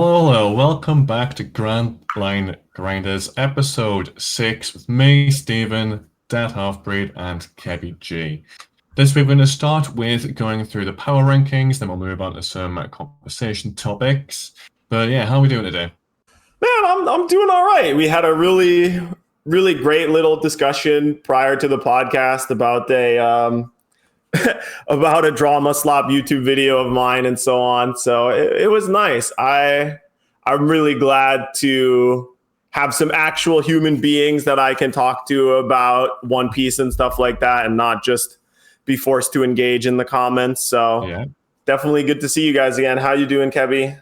Hello, welcome back to Grand Line Grinders, episode 6 with me, Stephen, Dad Halfbreed, and Kebby G. This week we're going to start with going through the power rankings, then we'll move on to some conversation topics. But yeah, how are we doing today? Man, I'm doing all right. We had a really great little discussion prior to the podcast about a about a drama slop YouTube video of mine and so on. So it was nice. I'm really glad to have some actual human beings that I can talk to about One Piece and stuff like that, and not just be forced to engage in the comments. So Yeah. definitely good to see you guys again. How you doing, Kebby?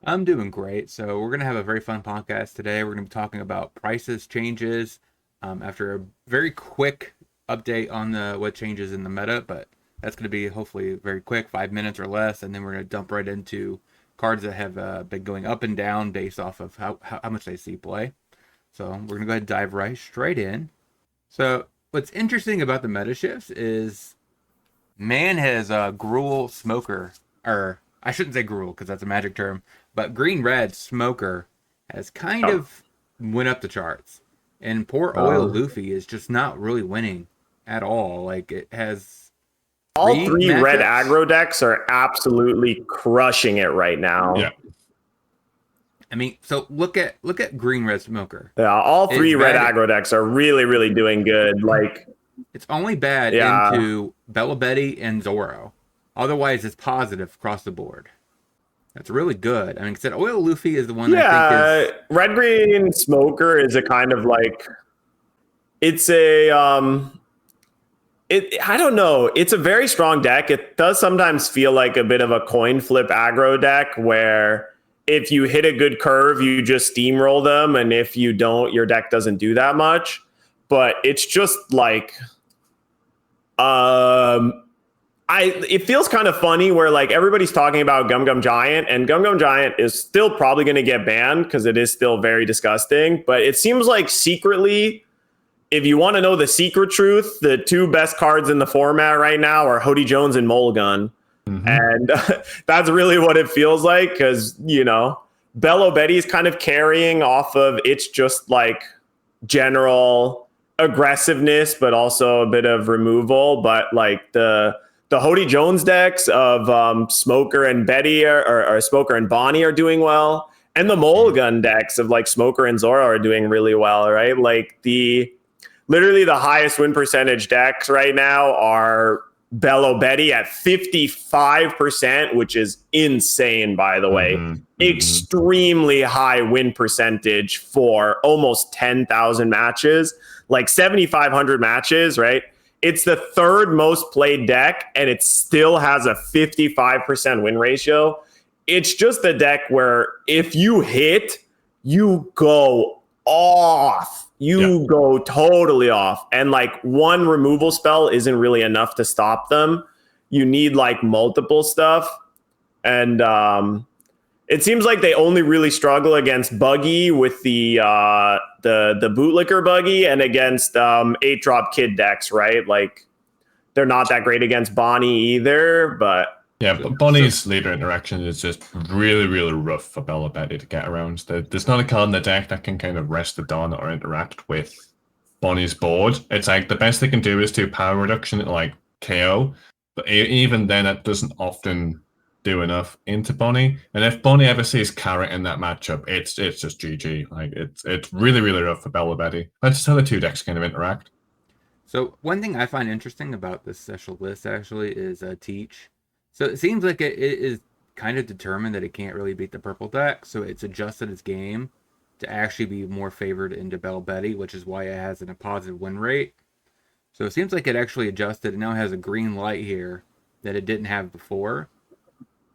I'm doing great. So we're going to have a very fun podcast today. We're going to be talking about prices changes after a very quick update on what changes in the meta, but that's going to be hopefully very quick, 5 minutes or less, and then we're going to dump right into cards that have been going up and down based off of how much they see play. So we're going to go ahead and dive right straight in. So what's interesting about the meta shifts is man has Gruel Smoker, or I shouldn't say Gruel because that's a magic term, but Green Red Smoker has kind of went up the charts. And poor Oil Luffy is just not really winning at all. Like, it has all three red matchups. aggro decks are absolutely crushing it right now. Yeah. I mean, so look at Green Red Smoker. Yeah, all three It's red bad. aggro decks are really doing good. Like, It's only bad Yeah. into Bella Betty and Zoro. Otherwise, it's positive across the board. That's really good. I mean, said Oil Luffy is the one that I think is red green smoker is a kind of like, it's a I don't know. It's a very strong deck. It does sometimes feel like a bit of a coin flip aggro deck where if you hit a good curve, you just steamroll them, and if you don't, your deck doesn't do that much. But it's just like, it feels kind of funny where like everybody's talking about Gum Gum Giant, and Gum Gum Giant is still probably going to get banned because it is still very disgusting. But it seems like secretly, if you want to know the secret truth, the two best cards in the format right now are Hody Jones and Mulligan. Mhm. And that's really what it feels like, because, you know, Bello Betty is kind of carrying off of its just like general aggressiveness, but also a bit of removal. But like the Hody Jones decks of Smoker and Betty or Smoker and Bonnie are doing well. And the Mulligan decks of like Smoker and Zoro are doing really well, right? Like literally the highest win percentage decks right now are Bello Betty at 55%, which is insane, by the way. Extremely high win percentage for almost 10,000 matches, like 7,500 matches, right? It's the third most played deck, and it still has a 55% win ratio. It's just a deck where if you hit, you go off. You go totally off. And like one removal spell isn't really enough to stop them. You need like multiple stuff. And it seems like they only really struggle against Buggy with the bootlicker Buggy, and against 8-drop kid decks, right? Like they're not that great against Bonnie either, but Yeah, but Bonnie's leader interaction is just really rough for Bella Betty to get around. There's not a card in the deck that can kind of rest the dawn or interact with Bonnie's board. It's like the best they can do is do power reduction and like KO, but even then that doesn't often do enough into Bonnie. And if Bonnie ever sees Carrot in that matchup, it's just GG. Like it's really rough for Bella Betty. That's just how the two decks kind of interact. So one thing I find interesting about this special list actually is Teach. So it seems like it is kind of determined that it can't really beat the purple deck, so it's adjusted its game to actually be more favored into Bell Betty, which is why it has a positive win rate. So it seems like it actually adjusted and now has a green light here that it didn't have before.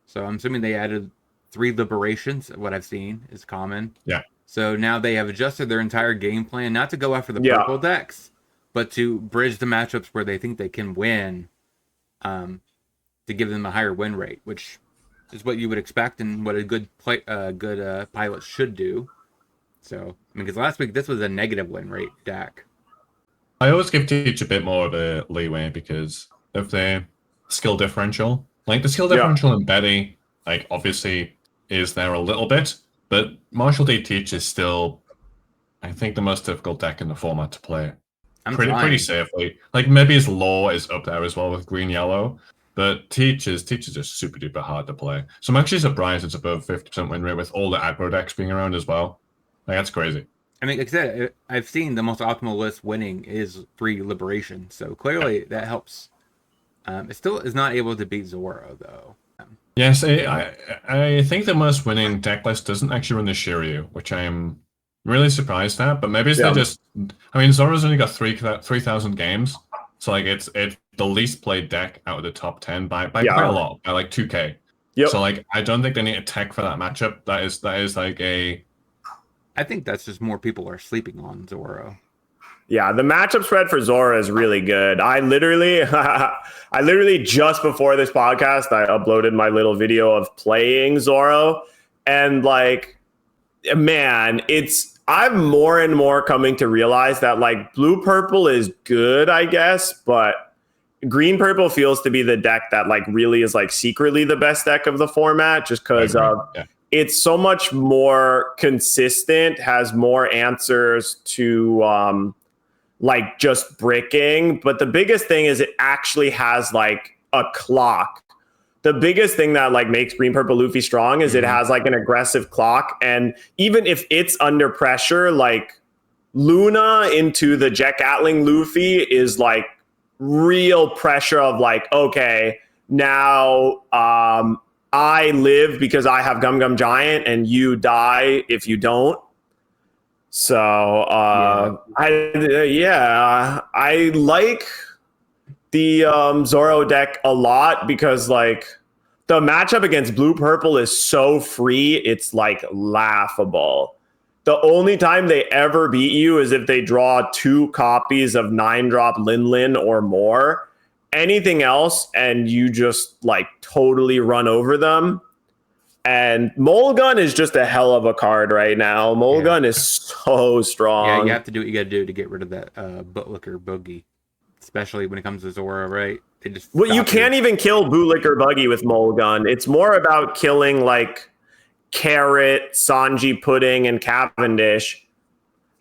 So I'm assuming they added 3 liberations. What I've seen is common. Yeah. So now they have adjusted their entire game plan, not to go after the purple decks, but to bridge the matchups where they think they can win, to give them a higher win rate, which is what you would expect and what a good pilot should do. So, I mean, because last week this was a negative win rate deck. I always give Teach a bit more of a leeway because of the skill differential. Like the skill differential in Betty, like obviously is there a little bit, but Marshall D Teach is still, I think, the most difficult deck in the format to play. I'm Pretty trying. safely. Like maybe his law is up there as well with green yellow, but Teach is just super duper hard to play. So I'm actually surprised it's above 50% win rate with all the aggro decks being around as well. Like that's crazy. I mean, like I said, I've seen the most optimal list winning is 3 Liberation, so clearly that helps. It still is not able to beat Zoro, though. Yes, I think the most winning deck list doesn't actually run the Shiryu, which I'm really surprised at. But maybe it's Yeah. they just. I mean, Zoro's only got 3,000 games, so like it's the least played deck out of the top 10 by Yeah. quite a lot, by like 2K. Yep. So like I don't think they need a tech for that matchup. That is like a. I think that's just more people are sleeping on Zoro. Yeah, the matchup spread for Zora is really good. I literally just before this podcast, I uploaded my little video of playing Zoro, and like, man, I'm more and more coming to realize that like blue purple is good, I guess, but green purple feels to be the deck that like really is like secretly the best deck of the format, just because of it's so much more consistent, has more answers to like just bricking. But the biggest thing is it actually has like a clock. The biggest thing that like makes green purple Luffy strong is it has like an aggressive clock. And even if it's under pressure, like Luna into the Jack Atling Luffy is like real pressure of like, okay, now I live because I have Gum Gum Giant and you die if you don't. So I like the Zoro deck a lot because like the matchup against blue purple is so free, it's like laughable. The only time they ever beat you is if they draw 2 copies of 9-drop Lin Lin or more. Anything else, and you just like totally run over them. And Mulgun is just a hell of a card right now. Mulgun is so strong. Yeah, you have to do what you got to do to get rid of that Bootlicker Boogie, especially when it comes to Zoro, right? They just you can't even kill Bootlicker Buggy with Mulgun. It's more about killing like Carrot, Sanji Pudding, and Cavendish.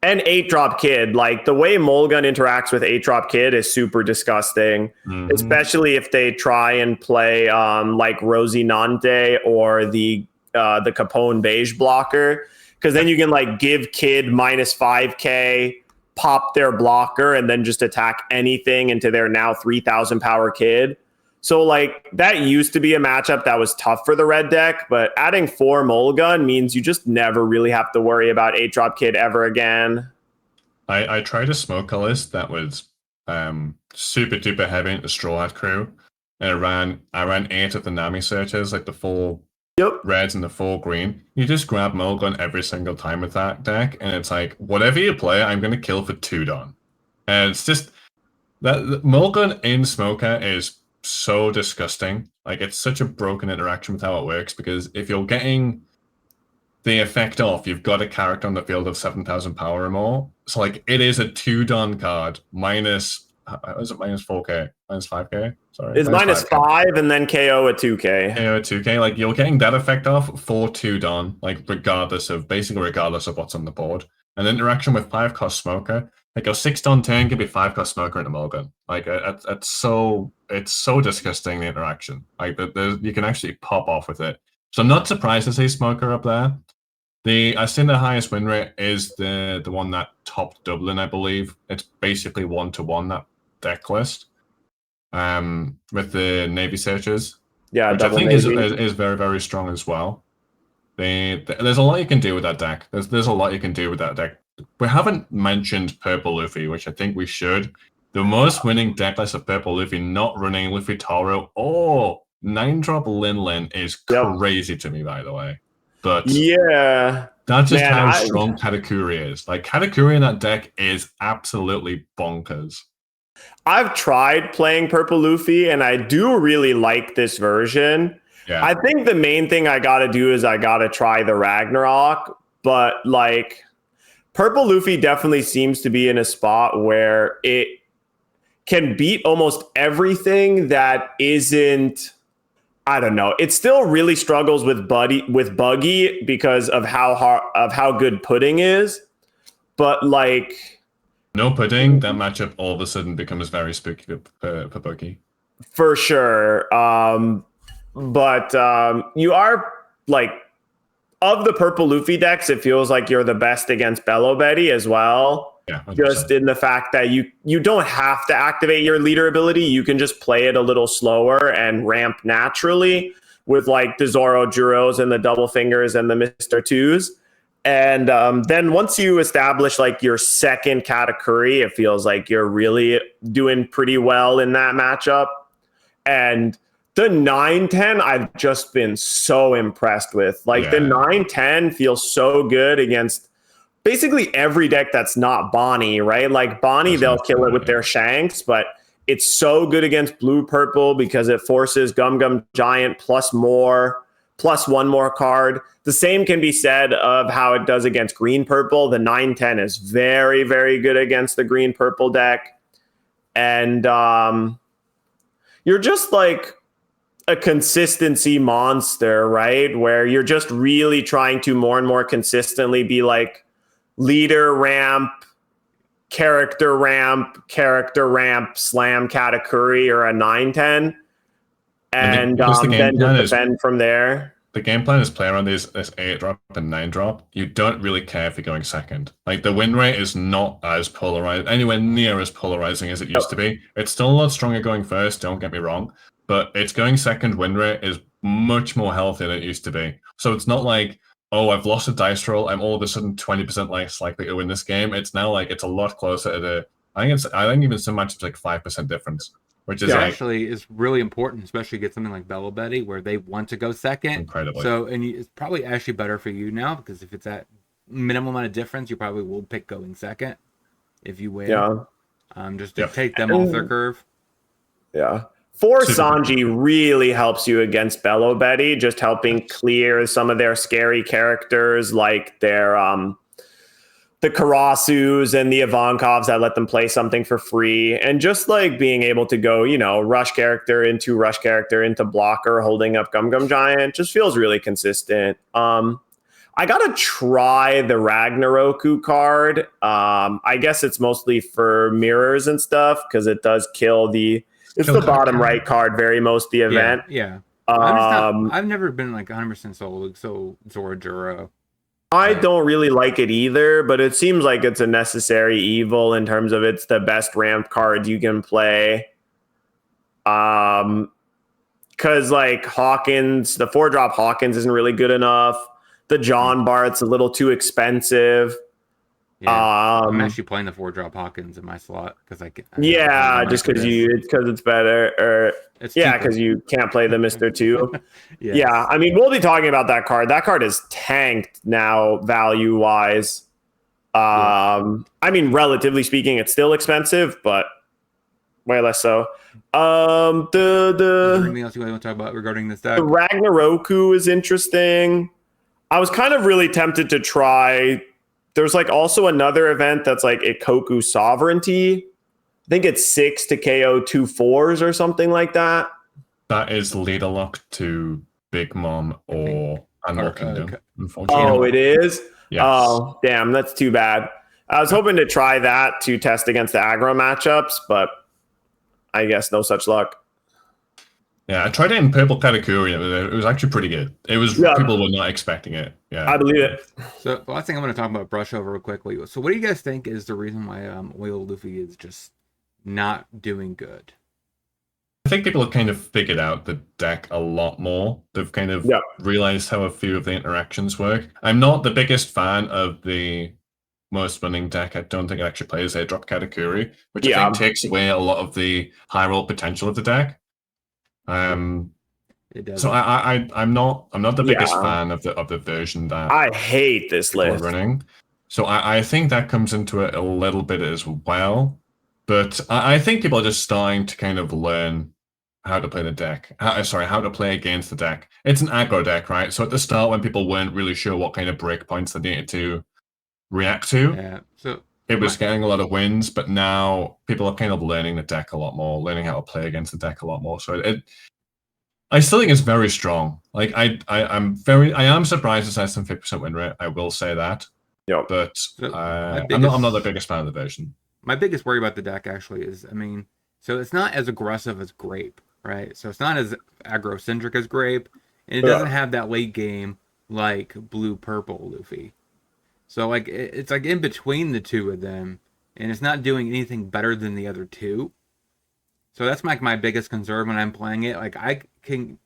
And 8-drop Kid. Like the way Mulgun interacts with 8-drop Kid is super disgusting, especially if they try and play like Rosinante or the Capone Beige blocker, because then you can like give Kid -5K, pop their blocker, and then just attack anything into their now 3,000 power Kid. So like that used to be a matchup that was tough for the red deck, but adding 4 Mulgun means you just never really have to worry about 8-drop Kid ever again. I tried a smoke list that was super duper heavy into Straw Hat crew, and I ran 8 of the Nami searches, like the 4 reds and the 4 green. You just grab Mulgun every single time with that deck, and it's like whatever you play, I'm gonna kill for 2 Don. And it's just that Mulgun in Smoker is so disgusting. Like it's such a broken interaction with how it works, because if you're getting the effect off, you've got a character on the field of 7,000 power or more. So like it is a 2 Don card minus, is it minus 4K? Minus 5K? Sorry. It's minus 5 and then KO at 2K. KO at 2K. Like you're getting that effect off for 2 Don, like regardless of what's on the board. An interaction with 5-cost Smoker. Like your 6 Don turn can be 5-cost Smoker and a Mulligan. Like it's so disgusting, the interaction. Like you can actually pop off with it. So I'm not surprised to see Smoker up there. I think the highest win rate is the one that topped Dublin, I believe. It's basically 1-to-1 that deck list. With the Navy searches. Yeah, which I think is very, very strong as well. There's a lot you can do with that deck. There's a lot you can do with that deck. We haven't mentioned Purple Luffy, which I think we should. The most winning deck list of Purple Luffy, not running Luffy Taro or 9-drop Lin Lin, is crazy to me, by the way. But yeah, that's just how strong Katakuri is. Like Katakuri in that deck is absolutely bonkers. I've tried playing Purple Luffy, and I do really like this version. Yeah. I think the main thing I got to do is I got to try the Ragnarok, but like Purple Luffy definitely seems to be in a spot where it can beat almost everything that isn't I don't know. It still really struggles with Buggy because of how good Pudding is. But like No pudding, that matchup all of a sudden becomes very spooky for Buggy. for sure. But you are like of the purple Luffy decks, it feels like you're the best against Bello Betty as well. Yeah, 100%. Just in the fact that you don't have to activate your leader ability. You can just play it a little slower and ramp naturally with like the Zoro Juros and the double fingers and the Mr. Twos. And then once you establish like your second Katakuri, it feels like you're really doing pretty well in that matchup. And the 9-10, I've just been so impressed with. Like the 9-10 feels so good against basically every deck that's not Bonnie, right? Like Bonnie, they'll kill it with their Shanks, but it's so good against blue purple because it forces Gum Gum Giant plus one more card. The same can be said of how it does against green purple. The 9-10 is very, very good against the green purple deck. And you're just like a consistency monster, right? Where you're just really trying to more and more consistently be like leader ramp, character ramp, slam Katakuri or a 9-10. And then just defend from there. The game plan is play around this 8-drop and 9-drop. You don't really care if you're going second. Like the win rate is not as polarized, anywhere near as polarizing as it used to be. It's still a lot stronger going first, don't get me wrong. But its going second win rate is much more healthy than it used to be. So it's not like, oh, I've lost a dice roll, I'm all of a sudden 20% less likely to win this game. It's now like it's a lot closer to the I think even some matchups like 5% difference. Which is actually is really important, especially get something like Bello Betty where they want to go second. Incredibly. So, and it's probably actually better for you now because if it's at minimum amount of difference, you probably will pick going second if you win. Yeah. Just to take them off their curve. Yeah. Sanji really helps you against Bello Betty, just helping clear some of their scary characters like their the Karasus and the Ivankovs that let them play something for free, and just like being able to go, rush character into blocker, holding up Gum Gum Giant just feels really consistent. I gotta try the Ragnaroku card. I guess it's mostly for mirrors and stuff because it does kill it's the bottom right card very most the event. Yeah. I've never been like 100% sold so Zoro Juro. I don't really like it either, but it seems like it's a necessary evil in terms of it's the best ramp card you can play. Because like Hawkins, the 4-drop Hawkins isn't really good enough. The John Bart's a little too expensive. Yeah, I'm actually playing the 4-drop Hawkins in my slot because I can. Just because it's better, or because you can't play the Mr. 2. Yes. Yeah, I mean we'll be talking about that card. That card is tanked now value wise. I mean relatively speaking, it's still expensive, but way less so. Is there anything else you want to talk about regarding this deck? The Ragnaroku is interesting. I was kind of really tempted to try. There's like also another event that's like Ikoku Sovereignty. I think it's 6 to KO 2 4s or something like that. That is leader lock to Big Mom or Animal Kingdom. Unfortunately. Oh, it is? Yes. Oh, damn, that's too bad. I was hoping to try that to test against the aggro matchups, but I guess no such luck. Yeah, I tried it in Purple Katakuri. It was actually pretty good. It was people were not expecting it. Yeah, I believe it. So the last thing I'm going to talk about brush over real quickly. So what do you guys think is the reason why Oil Luffy is just not doing good? I think people have kind of figured out the deck a lot more. They've kind of realized how a few of the interactions work. I'm not the biggest fan of the most winning deck. I don't think it actually plays a drop Katakuri, which I think takes away a lot of the high roll potential of the deck. So I'm not the biggest fan of the version that I hate this list running. So I think that comes into it a little bit as well. But I think people are just starting to kind of learn how to play the deck. How to play against the deck. It's an aggro deck, right? So at the start, when people weren't really sure what kind of breakpoints they needed to react to, it was getting a lot of wins. But now people are kind of learning the deck a lot more, learning how to play against the deck a lot more. So I still think it's very strong. Like I am surprised it's less than 50% win rate. I will say that, Yep. but So I'm not the biggest fan of the version. my biggest worry about the deck actually is, I mean, so it's not as aggressive as Grape, right? So it's not as aggro-centric as Grape, and it doesn't Yeah. have that late game like Blue Purple Luffy. So like it's like in between the two of them, and it's not doing anything better than the other two. So that's my biggest concern when I'm playing it. Like I can,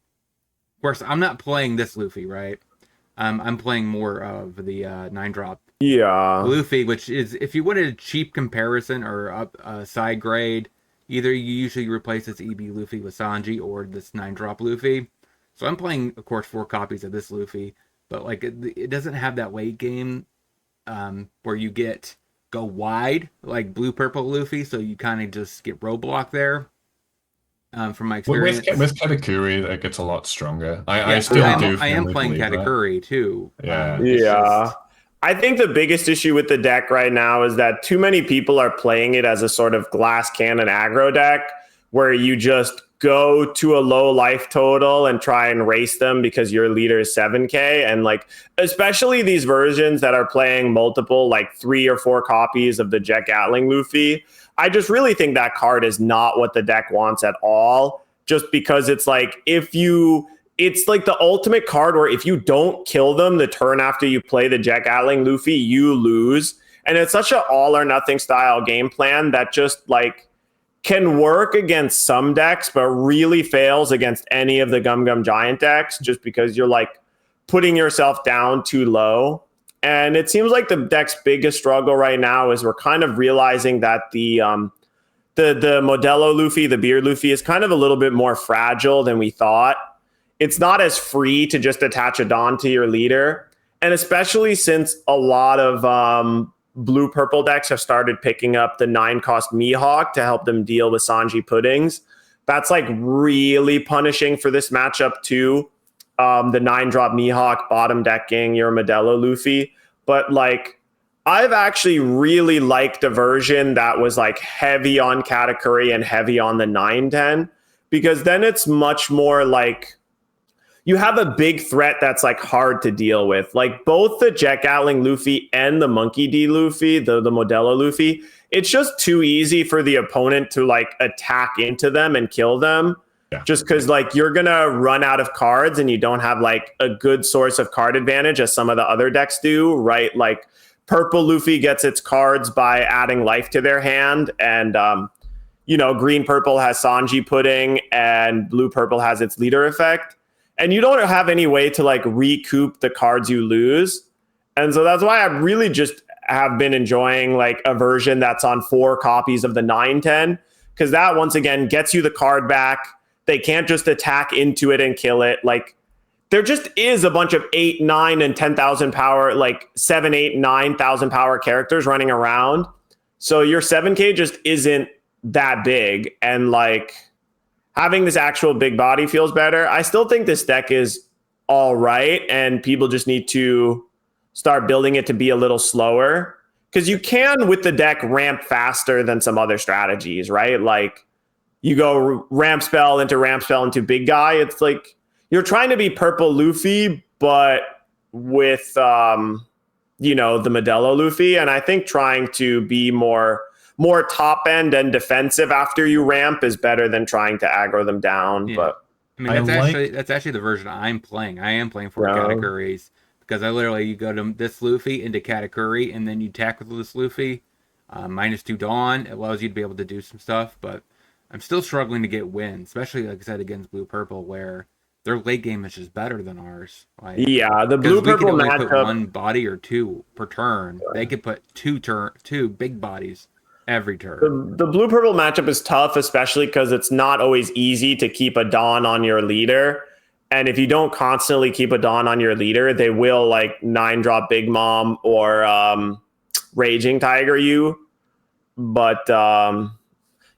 of course, I'm not playing this Luffy, right? I'm playing more of the 9-drop Yeah. Luffy, which is, if you wanted a cheap comparison or a side grade, either you usually replace this EB Luffy with Sanji or this 9-drop Luffy. So I'm playing, of course, 4 copies of this Luffy, but like it doesn't have that late game where you go wide like Blue Purple Luffy, so you kind of just get roadblock there. From my experience, With Katakuri, it gets a lot stronger. I yeah, still do I am firmly playing believe that. Katakuri too. Yeah. It's Yeah. just, I think the biggest issue with the deck right now is that too many people are playing it as a sort of glass cannon aggro deck where you just go to a low life total and try and race them because your leader is 7k. And like, especially these versions that are playing multiple, like 3 or 4 copies of the Jet Gatling Luffy, I just really think that card is not what the deck wants at all. Just because it's like, it's like the ultimate card where if you don't kill them the turn after you play the Jet Gatling Luffy, you lose. And it's such an all or nothing style game plan that just like can work against some decks, but really fails against any of the Gum Gum Giant decks just because you're like putting yourself down too low. And it seems like the deck's biggest struggle right now is we're kind of realizing that the Modelo Luffy, the Beard Luffy, is kind of a little bit more fragile than we thought. It's not as free to just attach a Dawn to your leader. And especially since a lot of blue purple decks have started picking up the 9-cost Mihawk to help them deal with Sanji Puddings. That's like really punishing for this matchup too. The 9-drop Mihawk bottom decking your Modelo Luffy. But like, I've actually really liked a version that was like heavy on Katakuri and heavy on the 9-10, because then it's much more like you have a big threat that's like hard to deal with. Like both the Jet Gatling Luffy and the Monkey D Luffy, the Modelo Luffy, it's just too easy for the opponent to like attack into them and kill them. Yeah. Just because like you're gonna run out of cards and you don't have like a good source of card advantage as some of the other decks do, right? Like purple Luffy gets its cards by adding life to their hand, and green purple has Sanji Pudding, and blue purple has its leader effect. And you don't have any way to like recoup the cards you lose. And so that's why I really just have been enjoying like a version that's on 4 copies of the 9-10, because that once again gets you the card back. They can't just attack into it and kill it. Like there just is a bunch of 8, 9, and 10,000 power, like 7, 8, 9,000 power characters running around. So your 7K just isn't that big. And like having this actual big body feels better. I still think this deck is all right, and people just need to start building it to be a little slower, because you can, with the deck, ramp faster than some other strategies, right? Like you go ramp spell into big guy. It's like you're trying to be purple Luffy, but with the Modelo Luffy. And I think trying to be more top end and defensive after you ramp is better than trying to aggro them down. Yeah. But I mean, that's actually the version I'm playing. I am playing 4 Katakuris, because you go to this Luffy into Katakuri, and then you tackle this Luffy. -2 Dawn, it allows you to be able to do some stuff, but I'm still struggling to get wins, especially like I said against blue purple, where their late game is just better than ours. Like, yeah, the blue purple matchup, put 1 body or 2 per turn. Yeah. They could put 2 big bodies every turn. The blue purple matchup is tough, especially because it's not always easy to keep a Dawn on your leader. And if you don't constantly keep a Dawn on your leader, they will like 9-drop Big Mom or Raging Tiger you. But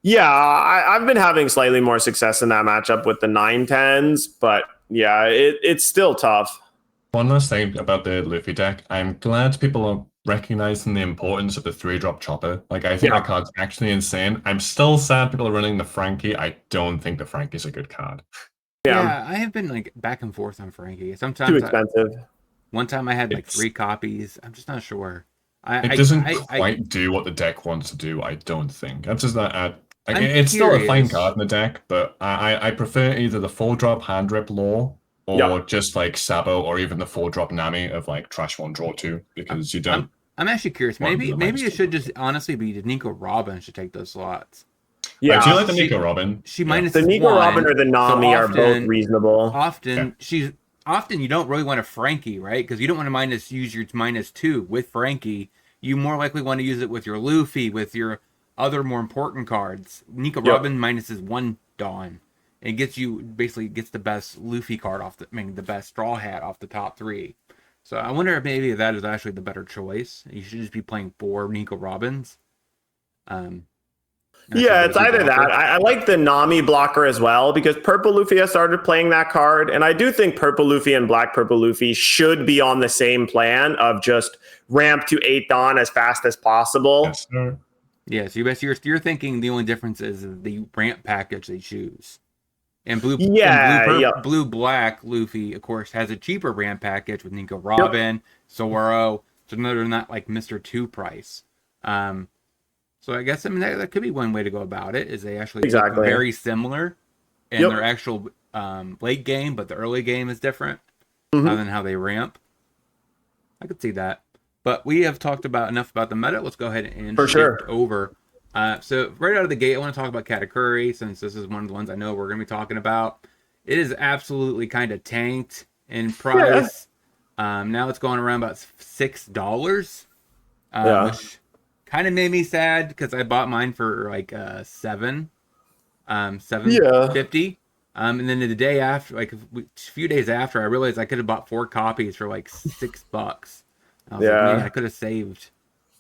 yeah, I've been having slightly more success in that matchup with the 9-10s, but yeah, it's still tough. One last thing about the Luffy deck. I'm glad people are recognizing the importance of the 3-drop Chopper. Like, I think that card's actually insane. I'm still sad people are running the Frankie. I don't think the Frankie's a good card. Yeah, I have been like back and forth on Frankie. Too Sometimes expensive. one time I had like It's 3 copies. I'm just not sure. it doesn't quite do what the deck wants to do, I don't think. That's just not like, I'm it's still a fine curious. card in the deck, but I prefer either the 4-drop hand rip law or Yep. just like Sabo or even the 4-drop Nami of like trash one, draw two, I'm because you I'm don't I'm actually curious. want Maybe the maybe minus it two. should just honestly be the Nico Robin should take those slots. I do Yeah. like the She Nico Robin. she Yeah. The minuses Nico Robin one, or the so Nami are both reasonable. Yeah. often you don't really want a Frankie, right? Because you don't want to use your -2 with Frankie. You more likely want to use it with your Luffy, with your other more important cards. Nico Yep. Robin minuses one Dawn. It gets you basically gets the best Luffy card the best Straw Hat off the top 3. So I wonder if maybe that is actually the better choice. You should just be playing 4 Nico Robins. Yeah, it's either that. I like the Nami blocker as well because Purple Luffy has started playing that card. And I do think Purple Luffy and Black Purple Luffy should be on the same plan of just ramp to 8 Dawn as fast as possible. Yes, sir. Yeah, so you're thinking the only difference is the ramp package they choose. And blue black Luffy, of course, has a cheaper ramp package with Nico Robin, Zoro. So they're not like Mr. 2 price. So I guess that could be one way to go about it. Is they actually look very similar in their actual late game, but the early game is different than how they ramp. I could see that. But we have talked about enough about the meta. Let's go ahead and shift over. So right out of the gate, I want to talk about Katakuri, since this is one of the ones I know we're going to be talking about. It is absolutely kind of tanked in price. Now it's going around about $6, which kind of made me sad because I bought mine for like $7.50. And then the day after, like a few days after, I realized I could have bought 4 copies for like $6. I was like, man, I could have saved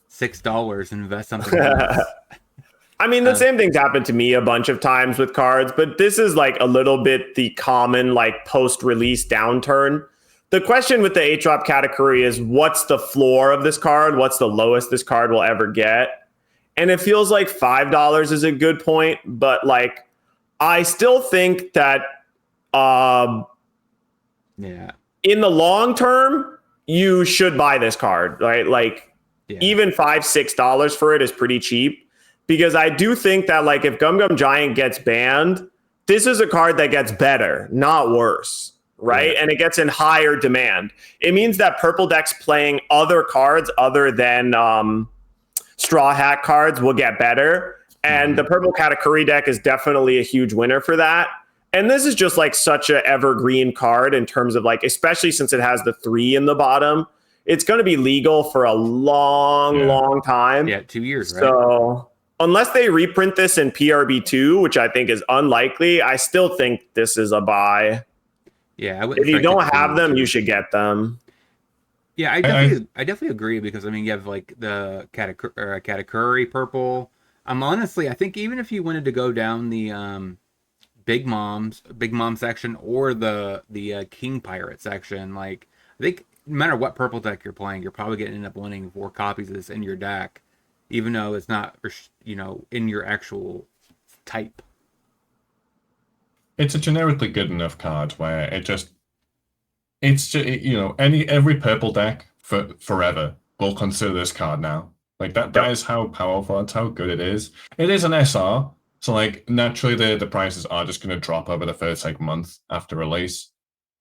$6 and invest something else. I mean, the same thing's happened to me a bunch of times with cards, but this is like a little bit the common like post-release downturn. The question with the 8-drop category is what's the floor of this card? What's the lowest this card will ever get? And it feels like $5 is a good point, but like I still think that in the long term, you should buy this card, right? Like even $5-6 for it is pretty cheap. Because I do think that like if Gum Gum Giant gets banned, this is a card that gets better, not worse, right? And it gets in higher demand. It means that purple decks playing other cards other than Straw Hat cards will get better. And the purple Katakuri deck is definitely a huge winner for that. And this is just like such an evergreen card in terms of like, especially since it has the 3 in the bottom. It's going to be legal for a long time. Yeah, 2 years, right? So unless they reprint this in PRB2, which I think is unlikely, I still think this is a buy. Yeah, if you don't have them, you should get them. Yeah, I definitely agree because I mean you have like the Katakuri purple. Honestly, I think even if you wanted to go down the Big Mom section or the King Pirate section, like I think no matter what purple deck you're playing, you're probably going to end up winning 4 copies of this in your deck. Even though it's not, in your actual type. It's a generically good enough card where every every purple deck forever will consider this card now. Like that is how powerful, that's how good it is. It is an SR, so like naturally the prices are just going to drop over the first like month after release.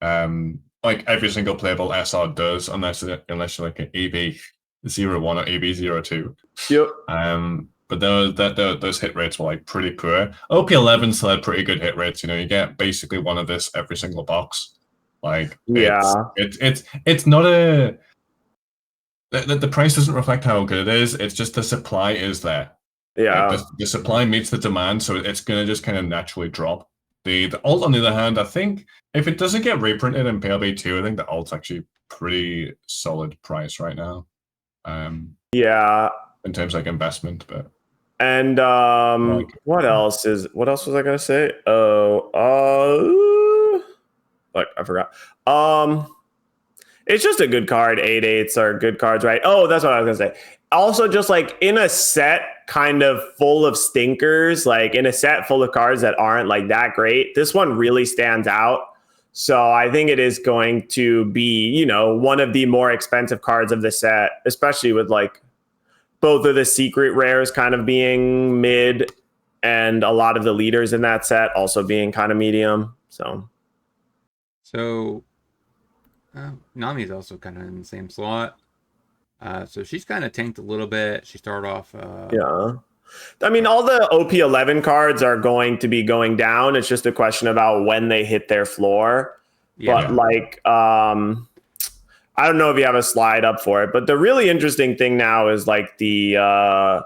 Like every single playable SR does, unless you're like an EB01 or EB02. Yep. But those hit rates were like pretty poor. OP11 still had pretty good hit rates. You get basically one of this every single box. Like it's not the price doesn't reflect how good it is. It's just the supply is there. Yeah. Like the supply meets the demand, so it's gonna just kind of naturally drop. The alt, on the other hand, I think if it doesn't get reprinted in PLB2, I think the alt's actually pretty solid price right now. In terms of like investment, but what else was I gonna say? Like I forgot. It's just a good card. 8/8s are good cards, right? Oh, that's what I was gonna say. Also, just like in a set kind of full of stinkers, like in a set full of cards that aren't like that great, this one really stands out. So I think it is going to be, you know, one of the more expensive cards of the set, especially with like both of the secret rares kind of being mid and a lot of the leaders in that set also being kind of medium. So Nami's also kind of in the same slot. So she's kind of tanked a little bit. She started off. Yeah. I mean, all the OP11 cards are going to be going down. It's just a question about when they hit their floor. Yeah. But like, I don't know if you have a slide up for it, but the really interesting thing now is like the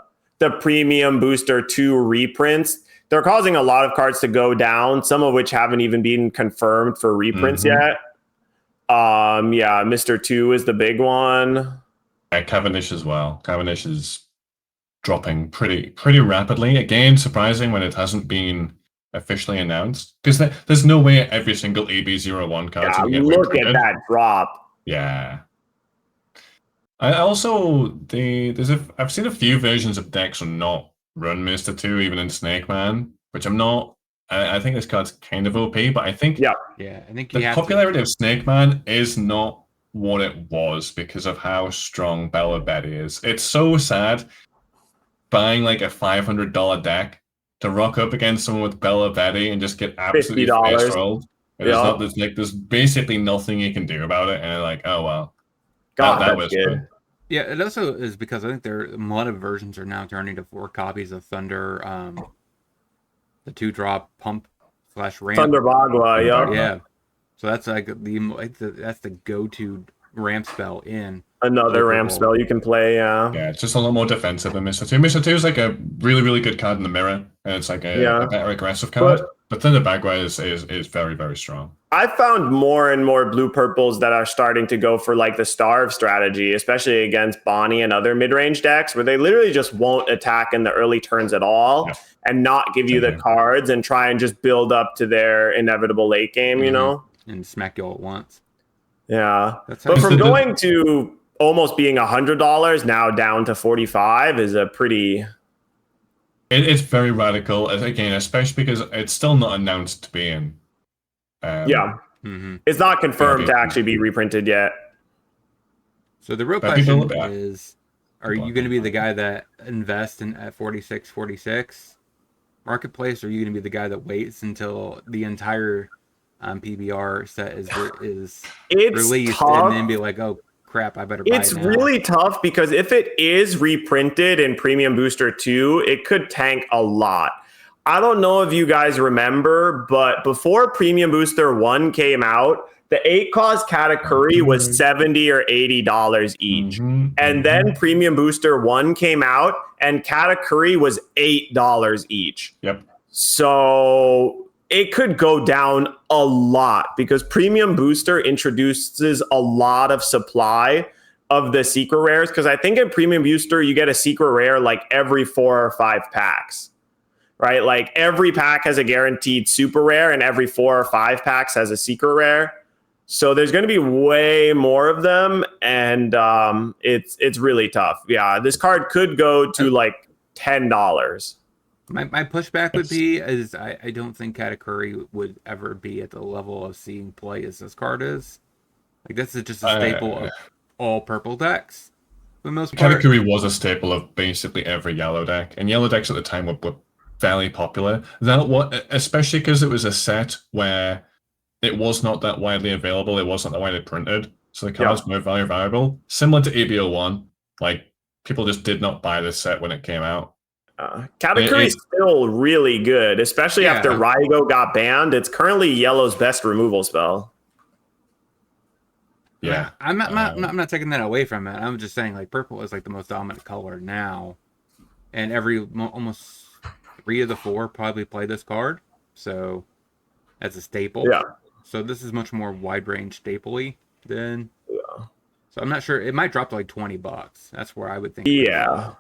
premium booster 2 reprints. They're causing a lot of cards to go down, some of which haven't even been confirmed for reprints yet. Yeah, Mr. 2 is the big one. Cavendish as well. Cavendish is dropping pretty rapidly. Again, surprising when it hasn't been officially announced, because there's no way every single AB01 card can get look reprinted. at that drop. Yeah. I also I've seen a few versions of decks not run Mr. 2 even in Snake Man, which I'm not. I think this card's kind of OP, but I think I think the popularity of Snake Man is not what it was because of how strong Bella Betty is. It's so sad buying like a $500 deck to rock up against someone with Bella Betty and just get absolutely face rolled. There's basically nothing you can do about it, and you're like, oh well. God, that was good. fun. Yeah, it also is because I think a lot of versions are now turning to 4 copies of Thunder, the 2-drop pump / ramp. Thunder Bagua, yeah. So that's like that's the go-to ramp spell in. Another ramp spell you can play, Yeah, it's just a lot more defensive than Mr. 2. Mr. 2 is like a really, really good card in the mirror, and it's like a better aggressive card. But then the Bagua is very, very strong. I found more and more blue purples that are starting to go for like the starve strategy, especially against Bonnie and other mid-range decks, where they literally just won't attack in the early turns at all and not give you the cards and try and just build up to their inevitable late game, you know? And smack you all at once. Yeah. But from going to almost being $100 now down to 45 is a pretty... It's very radical, again, especially because it's still not announced to be in. It's not confirmed to actually be reprinted yet. So the real question is, are you going to be the guy that invests in at 46 marketplace, or are you going to be the guy that waits until the entire PBR set is released tough. And then be like, oh crap, I better buy it now? It's really tough because if it is reprinted in Premium Booster 2, it could tank a lot. I don't know if you guys remember, but before Premium Booster 1 came out, the 8-cost Katakuri was $70 or $80 each. And then Premium Booster 1 came out, and Katakuri was $8 each. Yep. So it could go down a lot because Premium Booster introduces a lot of supply of the secret rares. Because I think in Premium Booster, you get a secret rare like every 4 or 5 packs, right? Like every pack has a guaranteed super rare and every 4 or 5 packs has a secret rare. So there's going to be way more of them. And it's really tough. Yeah, this card could go to like $10. My pushback would be is I don't think Katakuri would ever be at the level of seeing play as this card is. Like this is just a staple of all purple decks for the most part. Katakuri was a staple of basically every yellow deck, and yellow decks at the time were fairly popular. Especially because it was a set where it was not that widely available, it wasn't that widely printed, so the cards were very valuable. Similar to ABO1, like people just did not buy this set when it came out. Katakuri is still really good, especially after Raigo got banned. It's currently Yellow's best removal spell. Yeah, I'm not taking that away from it. I'm just saying, like, purple is like the most dominant color now, and almost 3 of the 4 probably play this card, so as a staple. Yeah. So this is much more wide range staple-y than. Yeah. So I'm not sure. It might drop to like $20. That's where I would think. Yeah.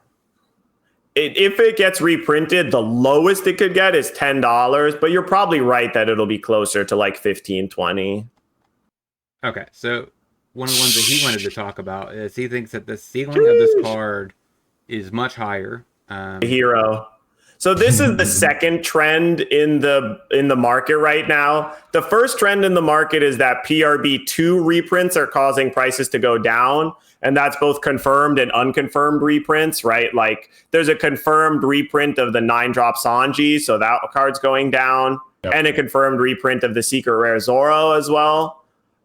If it gets reprinted, the lowest it could get is $10, but you're probably right that it'll be closer to like $15, $20. Okay, so one of the ones that he wanted to talk about is he thinks that the ceiling of this card is much higher. Hero. So this is the second trend in the market right now. The first trend in the market is that PRB2 reprints are causing prices to go down, and that's both confirmed and unconfirmed reprints, right? Like there's a confirmed reprint of the 9-drop Sanji, so that card's going down, and a confirmed reprint of the Secret Rare Zoro as well.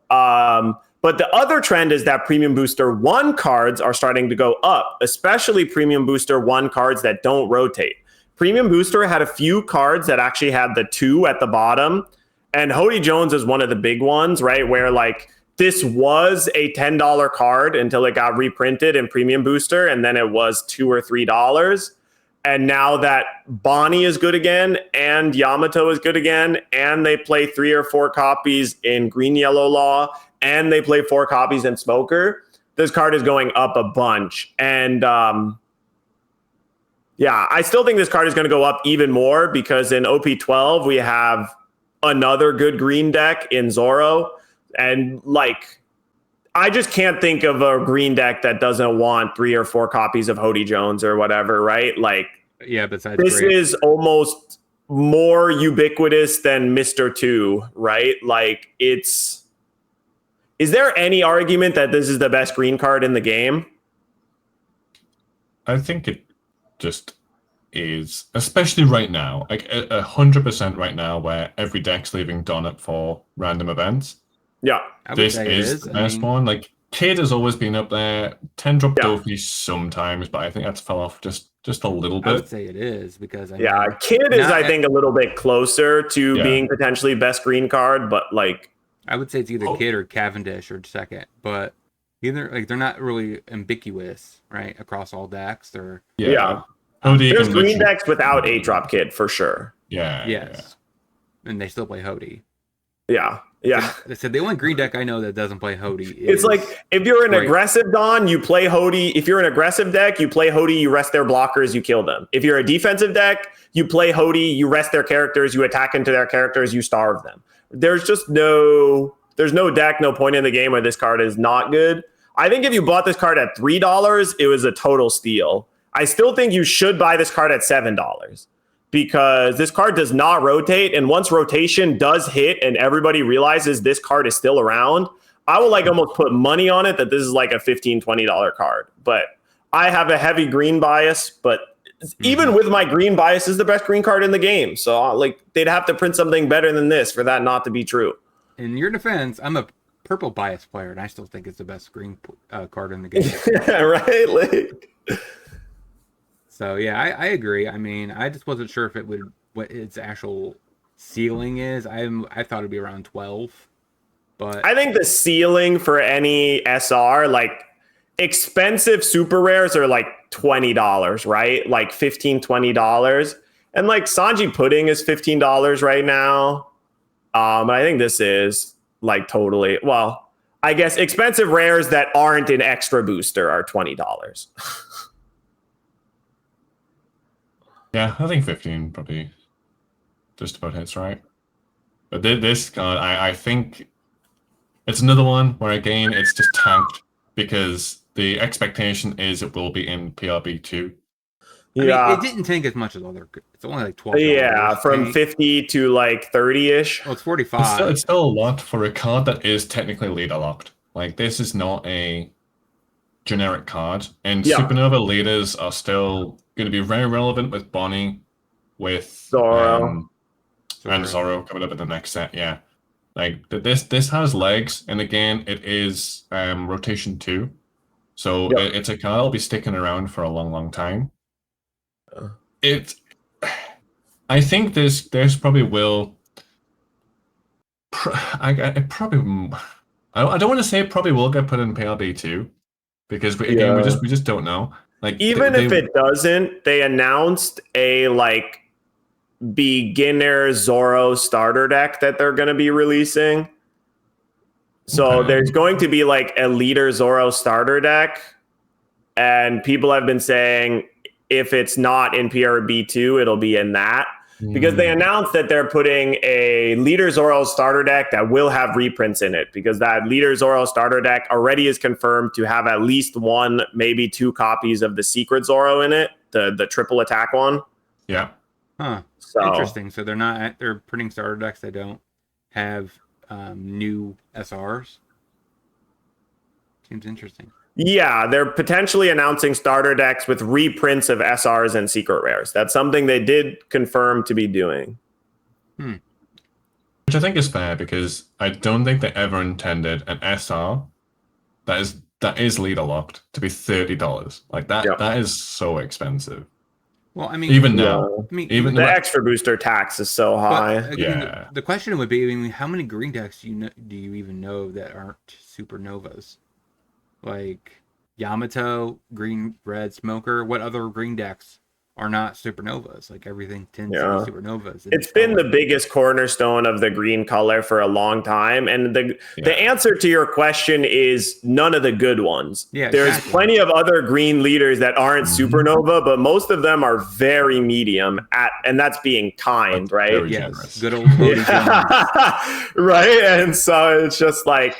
But the other trend is that Premium Booster 1 cards are starting to go up, especially Premium Booster 1 cards that don't rotate. Premium Booster had a few cards that actually had the 2 at the bottom, and Hody Jones is one of the big ones, right? Where like this was a $10 card until it got reprinted in Premium Booster, and then it was $2 or $3. And now that Bonnie is good again, and Yamato is good again, and they play 3 or 4 copies in Green Yellow Law, and they play 4 copies in Smoker, this card is going up a bunch. And yeah, I still think this card is going to go up even more because in OP12, we have another good green deck in Zoro. And like, I just can't think of a green deck that doesn't want 3 or 4 copies of Hody Jones or whatever, right? Like, yeah, besides this is almost more ubiquitous than Mr. 2, right? Like, is there any argument that this is the best green card in the game? I think it just is, especially right now, like 100% right now, where every deck's leaving Donut for random events. Yeah, this is the best one. Like Kid has always been up there. 10-drop Dofi sometimes, but I think that's fell off just a little bit. I would say it is because Kid is I think a little bit closer to being potentially best green card, but like I would say it's either Kid or Cavendish or second, but either like they're not really ambiguous, right, across all decks. They're there's green decks without 8-drop Kid for sure. And they still play Hody. Yeah. They said the only green deck I know that doesn't play Hody. It's like if you're an aggressive Don, you play Hody. If you're an aggressive deck, you play Hody, you rest their blockers, you kill them. If you're a defensive deck, you play Hody, you rest their characters, you attack into their characters, you starve them. There's no deck, no point in the game where this card is not good. I think if you bought this card at $3, it was a total steal. I still think you should buy this card at $7 because this card does not rotate. And once rotation does hit and everybody realizes this card is still around, I will like almost put money on it that this is like a $15, $20 card. But I have a heavy green bias, but even with my green bias, is the best green card in the game. So like they'd have to print something better than this for that not to be true. In your defense, I'm a purple bias player, and I still think it's the best green card in the game. Yeah, right? Like... So, yeah, I agree. I mean, I just wasn't sure if what its actual ceiling is. I thought it'd be around 12. But I think the ceiling for any SR, like expensive super rares are like $20, right? Like $15, $20. And like Sanji Pudding is $15 right now. And I think this is like totally, well, I guess expensive rares that aren't an extra booster are $20. Yeah, I think 15 probably just about hits right. But this card, I think it's another one where again it's just tanked because the expectation is it will be in PRB 2. Yeah, I mean, it didn't tank as much as other. It's only like 12. Yeah, from 50 to like 30-ish. Well, it's 45. It's still a lot for a card that is technically leader locked. Like this is not a generic card, and Supernova leaders are still going to be very relevant with Bonnie, with Zoro, and Zoro coming up in the next set. Yeah, like this has legs, and again, it is rotation 2, so it's a card that'll be sticking around for a long time. I think there's probably will. I don't want to say it probably will get put in PLB 2 because we just don't know. Like even if it doesn't, they announced a like beginner Zoro starter deck that they're going to be releasing. So there's going to be like a leader Zoro starter deck, and people have been saying if it's not in PRB2, it'll be in that. Because they announced that they're putting a Leader Zoro starter deck that will have reprints in it, because that Leader Zoro starter deck already is confirmed to have at least 1, maybe 2 copies of the Secret Zoro in it, the triple attack one. Yeah. Huh. So Interesting. So they're printing starter decks that don't have new SRs. Seems interesting. yeah, they're potentially announcing starter decks with reprints of SRs and secret rares. That's something they did confirm to be doing. Which I think is fair because I don't think they ever intended an SR that is leader locked to be $30. Like that Yep. that is so expensive. Well, I mean, Even now. I mean, Even The no- extra booster tax is so high. but, Yeah. the question would be, I mean, how many green decks do you even know that aren't supernovas? Like Yamato, green, red, smoker. What other green decks are not supernovas? Like everything tends to be supernovas. It's been the biggest cornerstone of the green color for a long time. And the answer to your question is none of the good ones. Yeah, There's exactly. plenty of other green leaders that aren't supernova, but most of them are very medium and that's being kind, right? Very yes, generous. good old Cody Jones. Right. And so it's just like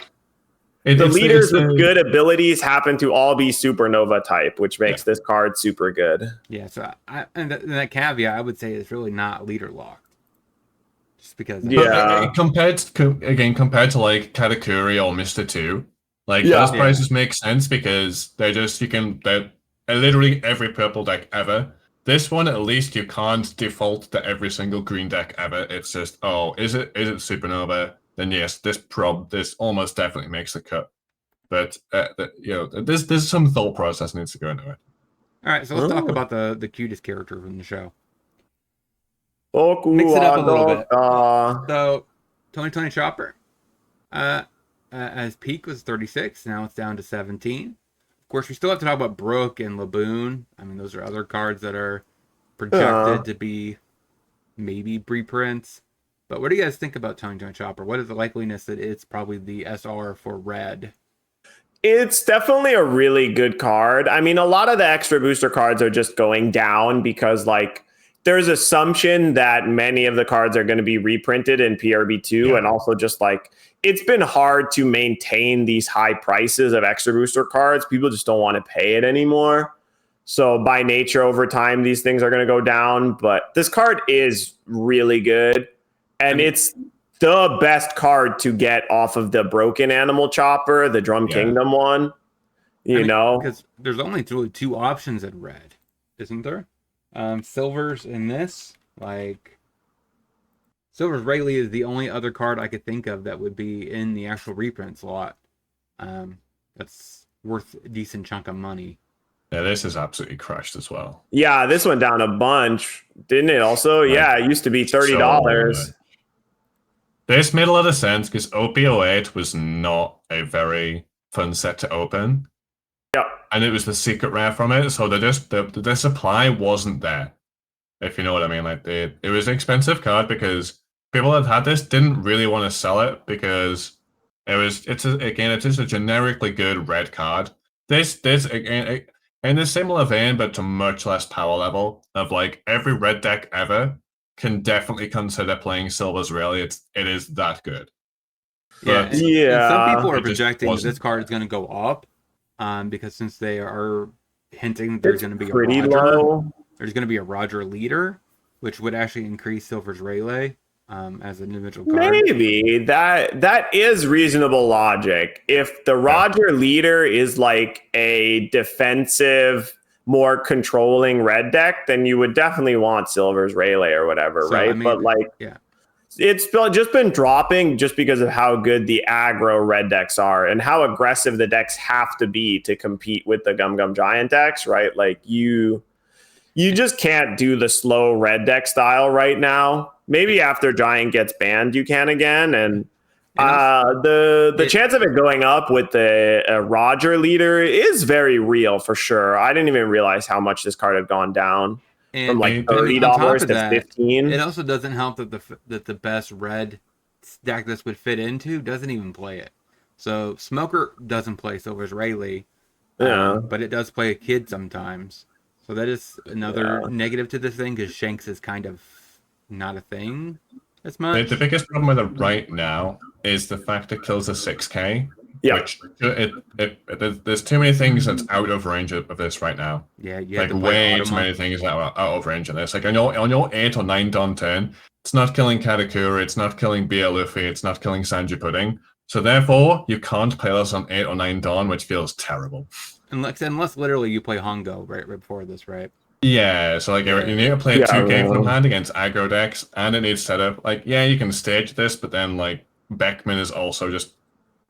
the leaders with good abilities happen to all be supernova type, which makes this card super good. Yeah, so and that caveat, I would say, is really not leader locked. Just because. Yeah. Compared to like Katakuri or Mr. 2, like those prices make sense because they're literally every purple deck ever. This one, at least, you can't default to every single green deck ever. It's just, is it supernova? Then yes, this almost definitely makes the cut. But there's some thought process needs to go into it. All right, so let's talk about the cutest character from the show. Mix Mix it up a little bit. So, Tony Chopper, as peak was 36. Now it's down to 17. Of course, we still have to talk about Brook and Laboon. I mean, those are other cards that are projected to be maybe reprints. But what do you guys think about Tony Chopper? What is the likeliness that it's probably the SR for red? It's definitely a really good card. I mean, a lot of the extra booster cards are just going down because, like, there's assumption that many of the cards are going to be reprinted in PRB2, and also just like it's been hard to maintain these high prices of extra booster cards. People just don't want to pay it anymore. So by nature, over time, these things are going to go down. But this card is really good, and it's the best card to get off of the Broken Animal Chopper, the Drum Kingdom one. Because there's only two options at red, isn't there? Silver's in this. Like, Silver's Rayleigh is the only other card I could think of that would be in the actual reprint slot. That's worth a decent chunk of money. Yeah, this is absolutely crushed as well. Yeah, this went down a bunch, didn't it? Also, it used to be $30. This made a lot of sense because OP08 was not a very fun set to open. Yep. And it was the secret rare from it, so the supply wasn't there. If you know what I mean, like it was an expensive card because people that had this didn't really want to sell it because it's just a generically good red card. This again in a similar vein, but to much less power level of like every red deck ever can definitely consider playing Silver's Rally. It is that good. And some people are projecting that this card is going to go up. Because since they are hinting there's going to be there's going to be a Roger leader, which would actually increase Silver's Rayleigh as an individual card. Maybe that is reasonable logic. If the Roger leader is like a defensive, more controlling red deck, then you would definitely want Silver's Rayleigh or whatever, right? I mean, but like, it's just been dropping just because of how good the aggro red decks are and how aggressive the decks have to be to compete with the Gum Gum Giant decks, right? Like you just can't do the slow red deck style right now. Maybe after Giant gets banned, you can again. And the chance of it going up with the Roger leader is very real for sure. I didn't even realize how much this card had gone down. From like $30 to $15. It also doesn't help that the best red deck this would fit into doesn't even play it. So Smoker doesn't play Silver's Rayleigh, but it does play a kid sometimes. So that is another negative to this thing because Shanks is kind of not a thing as much. The biggest problem with it right now is the fact it kills a 6K. Yeah. Which there's too many things that's out of range of this right now. Yeah, you have Like to play way too Automa. many things that are out of range of this. Like on your 8 or 9 Don turn, it's not killing Katakura, it's not killing BL Luffy, it's not killing Sanji Pudding. So therefore, you can't play this on 8 or 9 Don, which feels terrible. Unless literally you play Hongo right before this, right? Yeah, so like Yeah. you need to play Yeah, 2 game from yeah. hand against aggro decks, and it needs setup. Like, yeah, you can stage this, but then like Beckman is also just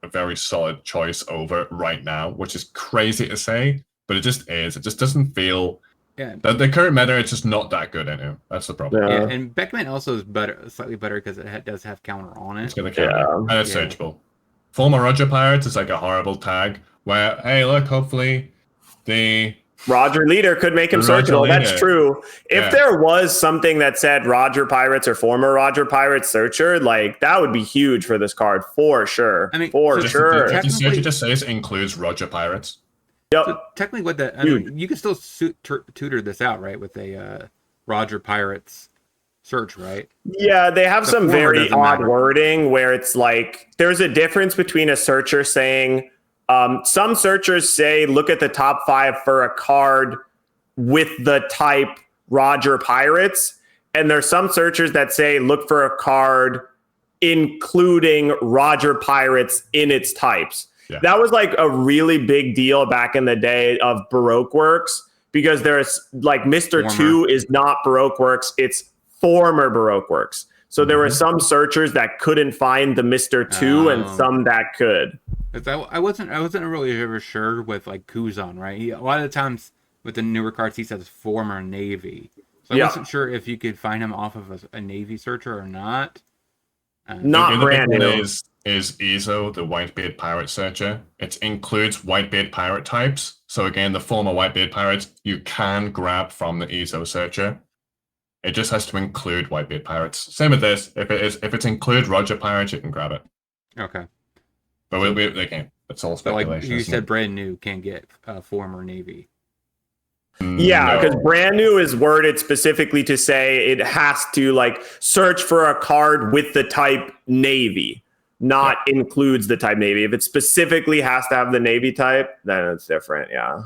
a very solid choice over it right now, which is crazy to say, but it just is. It just doesn't feel Yeah. the current meta. It's just not that good anymore. That's the problem. Yeah, and Beckman also is better, slightly better because it does have counter on It's it. gonna counter, Yeah. and it's Yeah. searchable. Former Roger Pirates is like a horrible tag where, hey, look, hopefully the Roger Leader could make him Roger searchable. That's Leader. true. If Yeah. there was something that said Roger Pirates or former Roger Pirates searcher, like that would be huge for this card for sure. I mean, for so sure. The technically- search it just says includes Roger Pirates. Yep. So technically, what that I mean, you can still tutor this out, right, with a Roger Pirates search, right? Yeah, they have The some former very doesn't odd matter. wording where it's like there's a difference between a searcher saying some searchers say look at the top 5 for a card with the type Roger Pirates, and there's some searchers that say look for a card including Roger Pirates in its types. Yeah. That was like a really big deal back in the day of Baroque Works because there's like Mr. Former. 2 is not Baroque Works, it's former Baroque Works. So there were some searchers that couldn't find the Mr. 2 and Oh. some that could. 'Cause I wasn't really ever sure with like Kuzan, right? A lot of the times with the newer cards, he says former Navy. So I Yeah. wasn't sure if you could find him off of a Navy searcher or not. Not The other brand big one new. is Ezo, the Whitebeard Pirate Searcher. It includes Whitebeard Pirate types. So again, the former Whitebeard Pirates you can grab from the Ezo Searcher. It just has to include Whitebeard Pirates. Same with this. If it's include Roger Pirates, you can grab it. Okay. But they can't. It's all So like speculation. you isn't said, it? brand new can get former Navy. Yeah, No. because brand new is worded specifically to say it has to like search for a card with the type Navy, not includes the type Navy. If it specifically has to have the Navy type, then it's different. Yeah.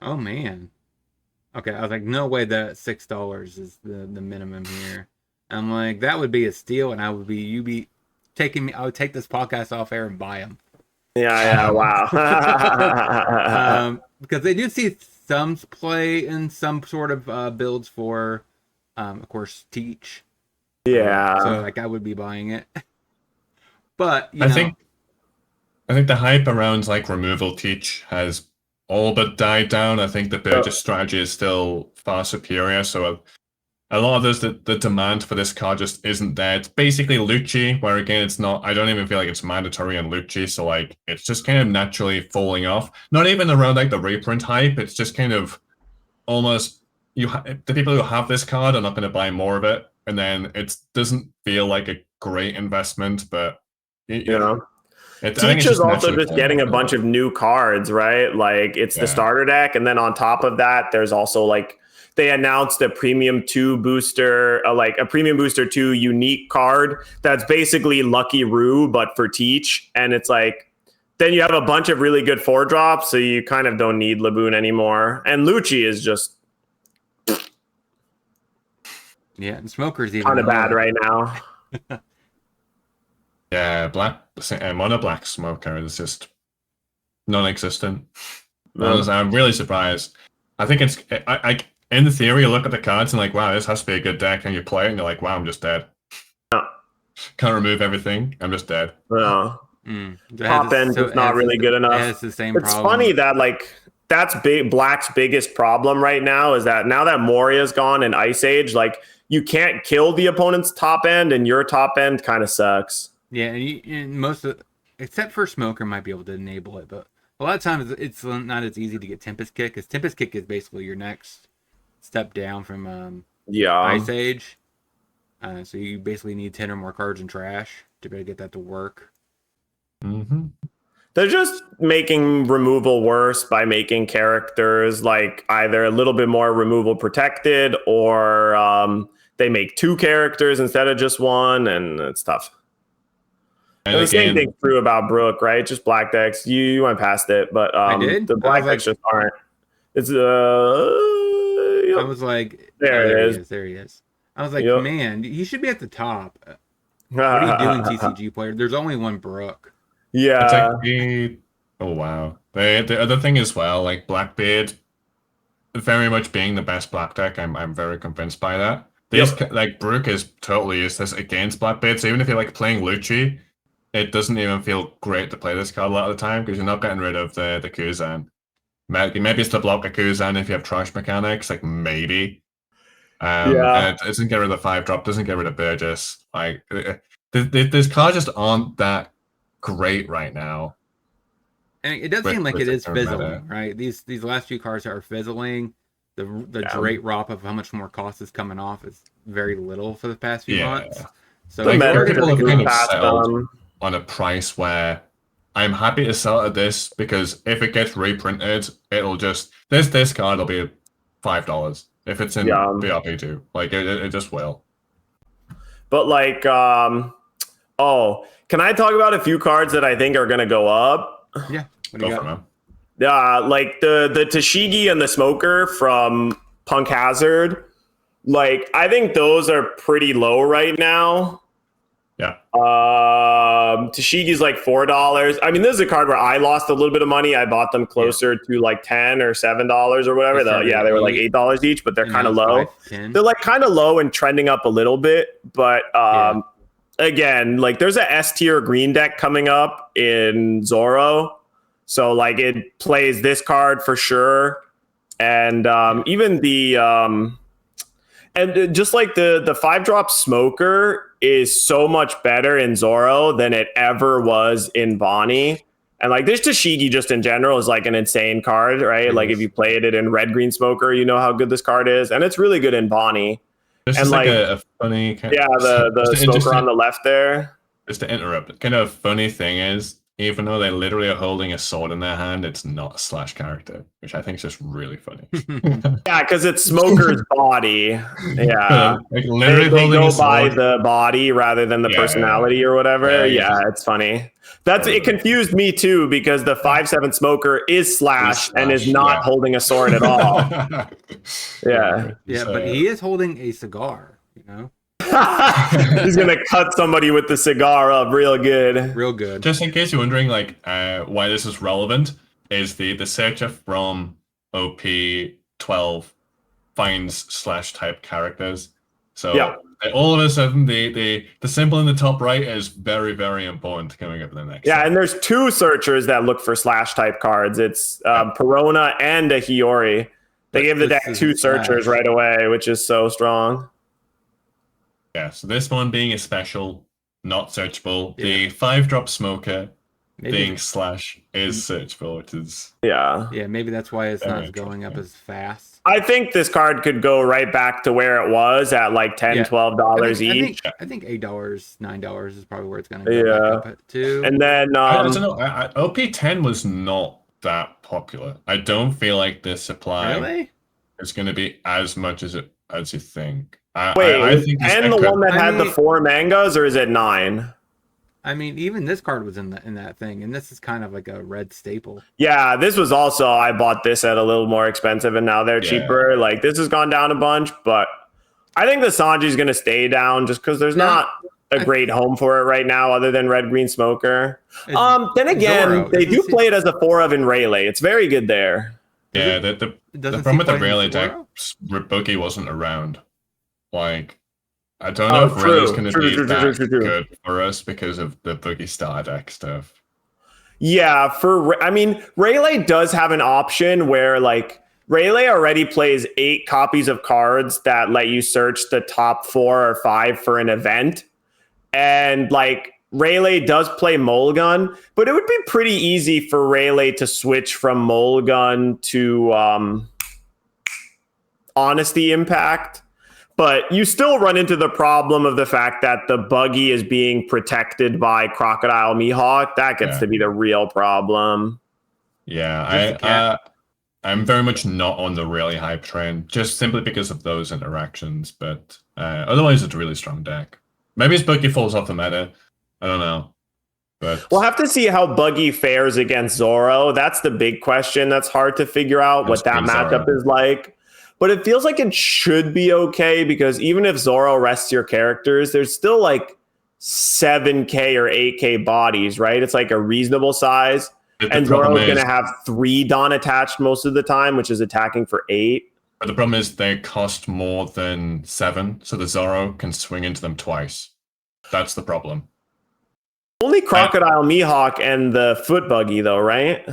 Oh man. Okay, I was like, no way that $6 is the minimum here. I'm like, that would be a steal, and I would be taking me. I would take this podcast off air and buy them. Yeah. Wow. Because they do see some play in some sort of builds for, of course, Teach. Yeah. So like I would be buying it. But I think the hype around like removal teach has all but died down. I think the purchase strategy is still far superior. So a lot of this, the demand for this card just isn't there. It's basically Lucci, where again, it's not. I don't even feel like it's mandatory on Lucci. So like, it's just kind of naturally falling off. Not even around like the reprint hype. It's just kind of almost the people who have this card are not going to buy more of it, and then it doesn't feel like a great investment. But you know. I think Teach it's is also naturally just falling getting a off bunch of new cards, right? Like it's the starter deck, and then on top of that, there's also like they announced a premium 2 booster, like a premium booster 2 unique card that's basically Lucky Roo but for Teach, and it's like then you have a bunch of really good 4-drops, so you kind of don't need Laboon anymore. And Lucci is just and Smoker's even kind of bad lower. right now. Yeah, mono black smoker is just non-existent. No. I'm really surprised. I think it's I in theory you look at the cards and like, wow, this has to be a good deck, and you play it and you're like, wow, I'm just dead. No. Can't remove everything. I'm just dead. No. Top end So is not really good enough. It has the same It's problem. funny that like that's Black's biggest problem right now is that now that Moria's gone in Ice Age, like you can't kill the opponent's top end, and your top end kind of sucks. Yeah, and most of, except for Smoker might be able to enable it, but a lot of times it's not as easy to get Tempest Kick, because Tempest Kick is basically your next step down from Ice Age. So you basically need 10 or more cards in trash to be able to get that to work. Mm-hmm. They're just making removal worse by making characters like either a little bit more removal protected, or they make 2 characters instead of just 1, and it's tough. And the same again, thing's true about Brook, right? Just black decks. You went past it, but I did? the I black was like- decks just aren't. It's I yep. was like, There oh, it there is. he is. There he is. I was like, Yep. man, he should be at the top. What are you doing, TCG player? There's only one Brook. it's Yeah, like oh wow. The other thing as well, like Blackbeard, very much being the best black deck. I'm very convinced by that. This like Brook is totally useless against Blackbeard. So even if you're like playing Lucci, it doesn't even feel great to play this card a lot of the time because you're not getting rid of the Kuzan. Maybe it's to block a Kuzan if you have trash mechanics, like maybe. yeah. And it doesn't get rid of the 5-drop, doesn't get rid of Burgess. Like these cards just aren't that great right now. And it does with- seem like with it the is current meta. fizzling, right? These last few cards are fizzling. The Yeah. rate ROP of how much more cost is coming off is very little for the past few Yeah. months. So The like, meta more we're people gonna have just kind of passed settled on a price where I'm happy to sell at this because if it gets reprinted, it'll just this card will be $5 if it's in Yeah. BRP2. Like it just will. But like, oh, can I talk about a few cards that I think are gonna go up? yeah. What do Go you for got? it, man. Like the Tashigi and the Smoker from Punk Hazard. Like, I think those are pretty low right now. Yeah. Tashigi's like $4. I mean, this is a card where I lost a little bit of money. I bought them closer to like $10 or $7 or whatever. They started They were like $8. $8 each, but they're And kind now of it's low. 5, 10. They're like kind of low and trending up a little bit, but again, like there's a S tier green deck coming up in Zoro, so like it plays this card for sure, and even the and just like the 5-drop Smoker is so much better in Zoro than it ever was in Bonnie. And like this Tashigi just in general is like an insane card, right? It Like is. if you played it in Red Green Smoker, you know how good this card is, and it's really good in Bonnie. This And is like like- a funny kind Yeah, the just Smoker on the left there. Just to interrupt, kind of funny thing is, even though they literally are holding a sword in their hand, it's not a Slash character, which I think is just really funny. Yeah, because it's Smoker's body. Yeah. Like They, literally they holding go a by sword. the body rather than the Yeah. personality or whatever. Yeah, Yeah, it's funny. It confused me too because the 5/7 Smoker is Slash and is Slash, not yeah. holding a sword at all. Yeah. Yeah, So, but he is holding a cigar, you know? He's gonna cut somebody with the cigar up real good. Real good. just in case you're wondering, like, why this is relevant, is the searcher from OP12 finds Slash type characters. So Yeah. all of a sudden, the symbol in the top right is very, very important coming up in the next. Yeah, step. and there's two searchers that look for Slash type cards. It's Perona and a Hiyori. They gave the This deck is two Slash. searchers right away, which is so strong. Yeah, so this one being a special, not searchable. Yeah. The 5-drop Smoker Maybe, being Slash is searchable, which is Yeah. yeah, maybe that's why it's Very not going up as fast. I think this card could go right back to where it was at like $10, Yeah. $12 each. I think $8, $9 is probably where it's going to go Yeah. back up to. And then I don't know. OP10 was not that popular. I don't feel like the supply Really? is going to be as much as you think. wait, I is think this 10 the could- one that I had the mean- 4 mangas, or is it 9? I mean, even this card was in that thing, and this is kind of like a red staple. Yeah, this was also, I bought this at a little more expensive and now they're Yeah. cheaper. Like this has gone down a bunch, but I think the Sanji's going to stay down just because there's No, not a great home for it right now other than Red Green Smoker. It's- Then again, Zoro. they Doesn't do see- play it as a 4 of in Rayleigh. It's very good there. Yeah, It the doesn't problem seem with the playing Rayleigh deck, Zoro? Boogie wasn't around. Like, I don't know if true. Rayleigh's going to True, be true, that true, true. good for us because of the Boogie Star deck stuff. Yeah, I mean, Rayleigh does have an option where like Rayleigh already plays 8 copies of cards that let you search the top 4 or 5 for an event. And like Rayleigh does play Mulligan, but it would be pretty easy for Rayleigh to switch from Mulligan to Honesty Impact. But you still run into the problem of the fact that the buggy is being protected by Crocodile Mihawk. That gets Yeah. to be the real problem. Yeah, Just a cat. I'm very much not on the really hype train, just simply because of those interactions. But otherwise, it's a really strong deck. Maybe his Boogie falls off the meta. I don't know. But We'll have to see how Buggy fares against Zoro. That's the big question. That's hard to figure out what that matchup is like. But it feels like it should be okay because even if Zoro rests your characters, there's still like 7K or 8K bodies, right? It's like a reasonable size. And Zoro's going to have 3 Dawn attached most of the time, which is attacking for 8. But the problem is they cost more than 7, so the Zoro can swing into them twice. That's the problem. Only Crocodile Mihawk and the Foot Buggy, though, right?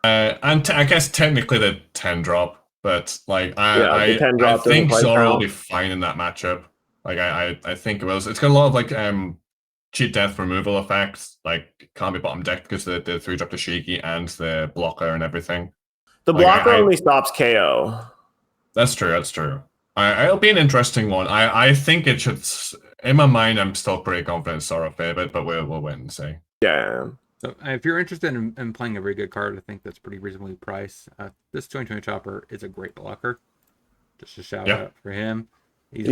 And I guess technically the 10 drop, but like I think Zoro will be fine in that matchup. Like I think it was. It's got a lot of like cheat death removal effects. Like can't be bottom deck because the 3-drop Tashigi and the blocker and everything. The blocker only stops KO. That's true. That's true. It'll be an interesting one. I think it should. In my mind, I'm still pretty confident Zoro favorite, but we'll wait and see. Yeah. So if you're interested in playing a very good card, I think that's pretty reasonably priced. This 2020 Chopper is a great blocker. Just a shout out for him. It's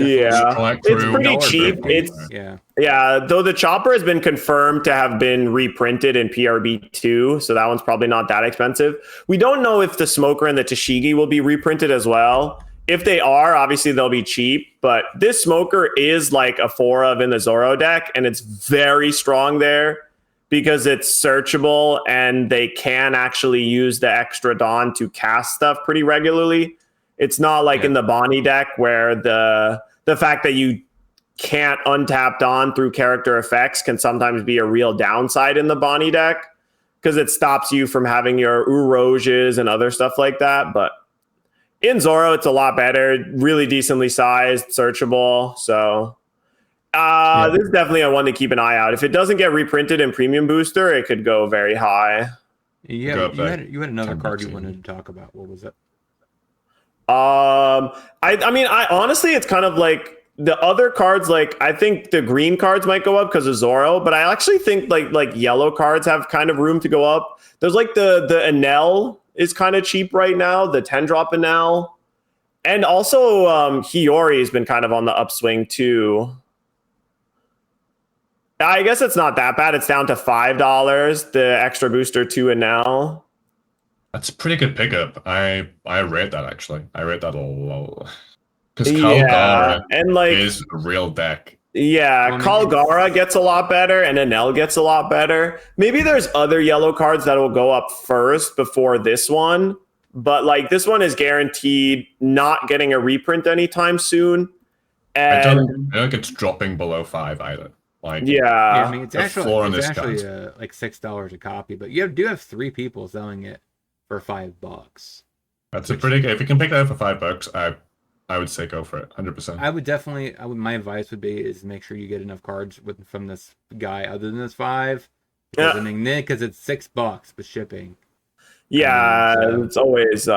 pretty cheap. Though the Chopper has been confirmed to have been reprinted in PRB2, so that one's probably not that expensive. We don't know if the Smoker and the Tashigi will be reprinted as well. If they are, obviously they'll be cheap, but this Smoker is like a 4 of in the Zoro deck, and it's very strong there because it's searchable and they can actually use the extra Dawn to cast stuff pretty regularly. It's not like in the Bonnie deck where the fact that you can't untap Dawn through character effects can sometimes be a real downside in the Bonnie deck because it stops you from having your Uroges and other stuff like that. But in Zoro, it's a lot better, really decently sized, searchable. So this is definitely a one to keep an eye out. If it doesn't get reprinted in Premium Booster, it could go very high. Yeah, you had another card you wanted to talk about. What was it? I mean, honestly, it's kind of like the other cards. Like, I think the green cards might go up because of Zoro, but I actually think like yellow cards have kind of room to go up. There's like the Enel is kind of cheap right now. The 10-drop Enel, and also Hiyori has been kind of on the upswing too. I guess it's not that bad. It's down to $5. The extra booster 2 Enel. That's a pretty good pickup. I read that actually. I read that a lot. Because Kalgara is a real deck. Yeah, Kalgara gets a lot better and Enel gets a lot better. Maybe there's other yellow cards that will go up first before this one. But like this one is guaranteed not getting a reprint anytime soon. And I don't think it's dropping below 5 either. Like I mean it's actually like $6 a copy, but you do have 3 people selling it for $5. That's a pretty good. If you can pick that up for $5, I would say go for it, 100%. I would definitely. My advice would be is make sure you get enough cards from this guy other than this 5. Because, I mean, because it's $6 with shipping. Yeah, it's always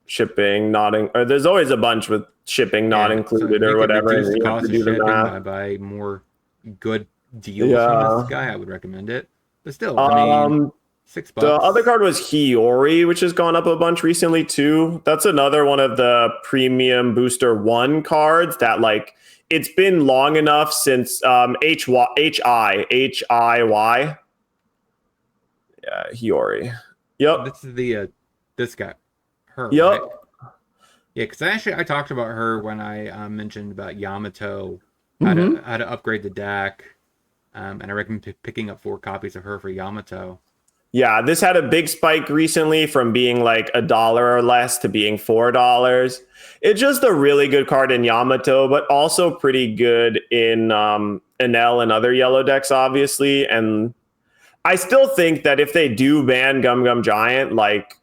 shipping or there's always a bunch with shipping not included or whatever. Reduce the cost of shipping by more good deals from this guy. I would recommend it, but still, I mean. $6. The other card was Hiyori, which has gone up a bunch recently too. That's another one of the Premium Booster 1 cards that like it's been long enough since Hiy. Yeah, Hiyori. Yep. This is this guy. Her. Yep. Right? Yeah, because I talked about her when I mentioned about Yamato, how to upgrade the deck, and I recommend picking up 4 copies of her for Yamato. Yeah, this had a big spike recently from being like $1 or less to being $4. It's just a really good card in Yamato, but also pretty good in Enel and other yellow decks, obviously. And I still think that if they do ban Gum Gum Giant, like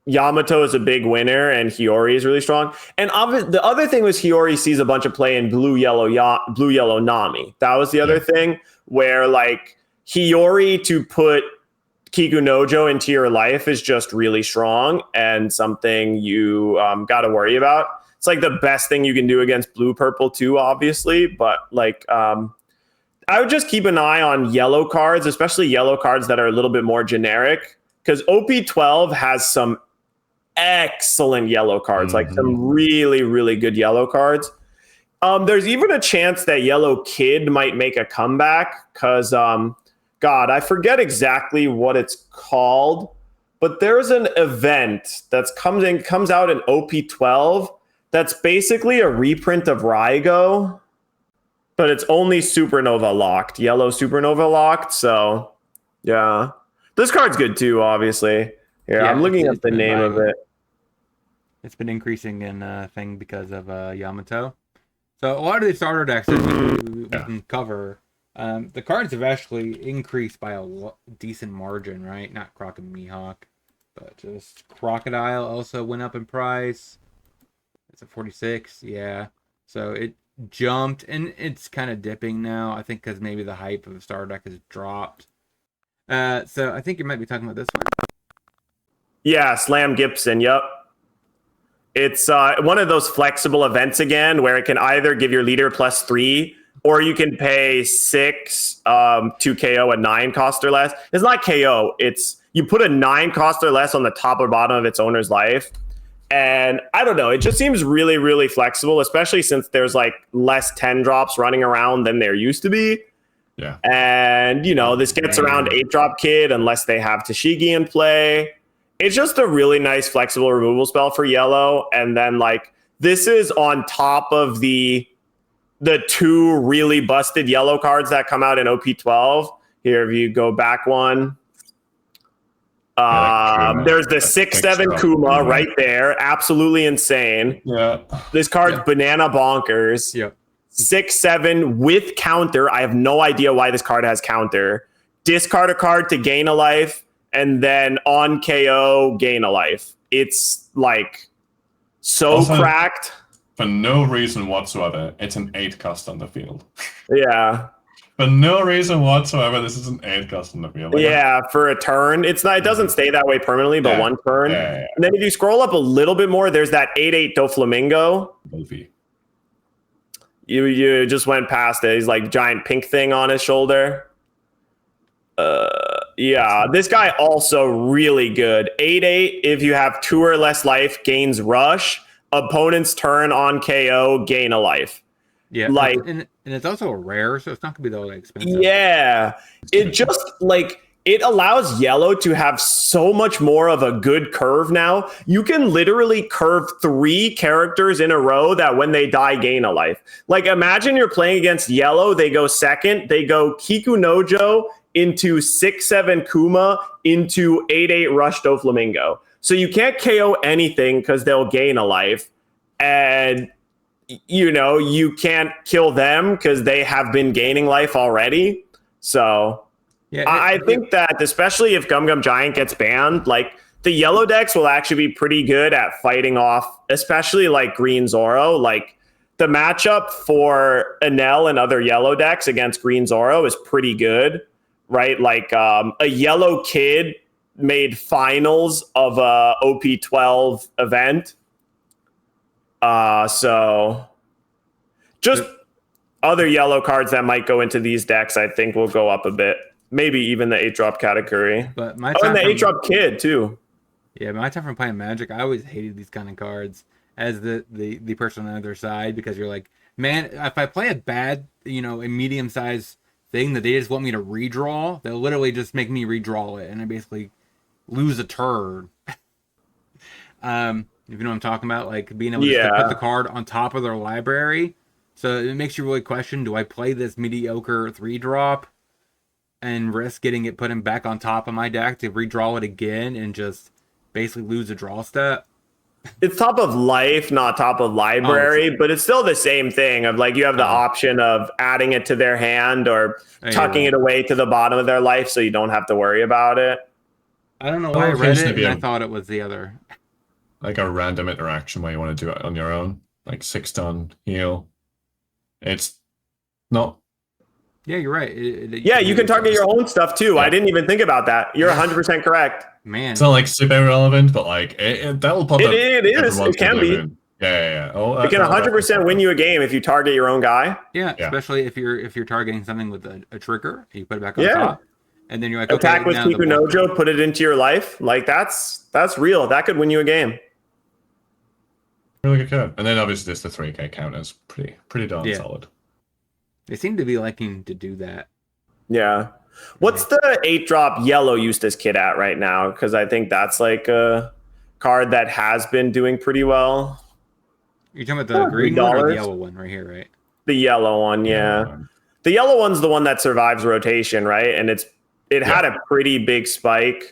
Yamato is a big winner and Hiyori is really strong. And the other thing was Hiyori sees a bunch of play in blue yellow Nami. That was the other thing where like Hiyori to put Kikunojo into your life is just really strong and something you got to worry about. It's like the best thing you can do against blue purple too, obviously. But like I would just keep an eye on yellow cards, especially yellow cards that are a little bit more generic, because OP12 has some excellent yellow cards, like some really, really good yellow cards. There's even a chance that Yellow Kid might make a comeback because, God, I forget exactly what it's called, but there's an event that's comes out in OP12 that's basically a reprint of Rygo, but it's only Supernova locked, Yellow Supernova locked. So, yeah, this card's good too, obviously. Here, Yeah, I'm looking it's up the been name of it. It's been increasing in thing because of Yamato. So a lot of the starter decks that we can cover, the cards have actually increased by a decent margin, right? Not Croc and Mihawk, but just Crocodile also went up in price. It's at 46, yeah. So it jumped, and it's kind of dipping now. I think because maybe the hype of the starter deck has dropped. So I think you might be talking about this one. Yeah, Slam Gibson. Yep. It's one of those flexible events again where it can either give your leader +3 or you can pay 6 to KO a 9 cost or less. It's not KO. It's you put a 9 cost or less on the top or bottom of its owner's life. And I don't know. It just seems really, really flexible, especially since there's like less 10 drops running around than there used to be. Yeah. And, this gets around 8 drop Kid unless they have Tashigi in play. It's just a really nice flexible removal spell for Yellow. And then this is on top of the 2 really busted Yellow cards that come out in OP12. Here, if you go back one, there's the 6/7 Kuma right there. Absolutely insane. Yeah. This card's banana bonkers. Yep. 6/7 with counter. I have no idea why this card has counter. Discard a card to gain a life, and then on KO, gain a life. It's so Also, cracked. For no reason whatsoever, it's an 8 cost on the field. Yeah. For no reason whatsoever, this is an 8 cost on the field. For a turn. It's not. It doesn't stay that way permanently, but one turn. Yeah. And then if you scroll up a little bit more, there's that 8/8 Doflamingo. Wolfie. You just went past it. He's like giant pink thing on his shoulder. This guy also really good. 8/8, if you have 2 or less life, gains rush. Opponent's turn on KO, gain a life. Yeah, and it's also a rare, so it's not gonna be that expensive. Yeah, it just it allows Yellow to have so much more of a good curve now. You can literally curve 3 characters in a row that when they die, gain a life. Imagine you're playing against Yellow, they go second, they go Kiku Nojo into 6/7 Kuma into 8/8 Rush Doflamingo. So you can't KO anything because they'll gain a life. And you can't kill them because they have been gaining life already. So I think that especially if Gum Gum Giant gets banned, the Yellow decks will actually be pretty good at fighting off, especially Green Zoro. The matchup for Enel and other Yellow decks against Green Zoro is pretty good, right? A Yellow Kid made finals of a OP12 event. So just other Yellow cards that might go into these decks, I think will go up a bit. Maybe even the 8-drop category. But and the 8-drop Kid too. Yeah, my time from playing Magic, I always hated these kind of cards as the person on the other side, because you're like, man, if I play a bad, a medium-sized thing that they just want me to redraw, they'll literally just make me redraw it, and I basically lose a turn. If you know what I'm talking about, being able to put the card on top of their library. So it makes you really question, do I play this mediocre 3-drop and risk getting it put back on top of my deck to redraw it again and just basically lose a draw step? It's top of life, not top of library, but it's still the same thing of you have the option of adding it to their hand or tucking it away to the bottom of their life so you don't have to worry about it. I don't know why I read it and I thought it was the other. A random interaction where you want to do it on your own, 6-ton heal. It's not. Yeah, you're right. You can target your own stuff too. Yeah. I didn't even think about that. You're 100% correct. Man, it's not super relevant, but that'll pop up. It is. It can be. Yeah. Oh, it can 100% win you a game if you target your own guy. Yeah, especially if you're targeting something with a trigger, you put it back on top, and then you're like, attack with Kiku Nojo, put it into your life. That's real. That could win you a game. Really good card. And then obviously just the 3K count is pretty darn Yeah. solid. They seem to be liking to do that. Yeah. What's the 8-drop yellow Eustace kit at right now? Because I think that's like a card that has been doing pretty well. You're talking about the green one or the yellow one right here, right? The yellow one, yeah. The yellow one's the one that survives rotation, right? And it had a pretty big spike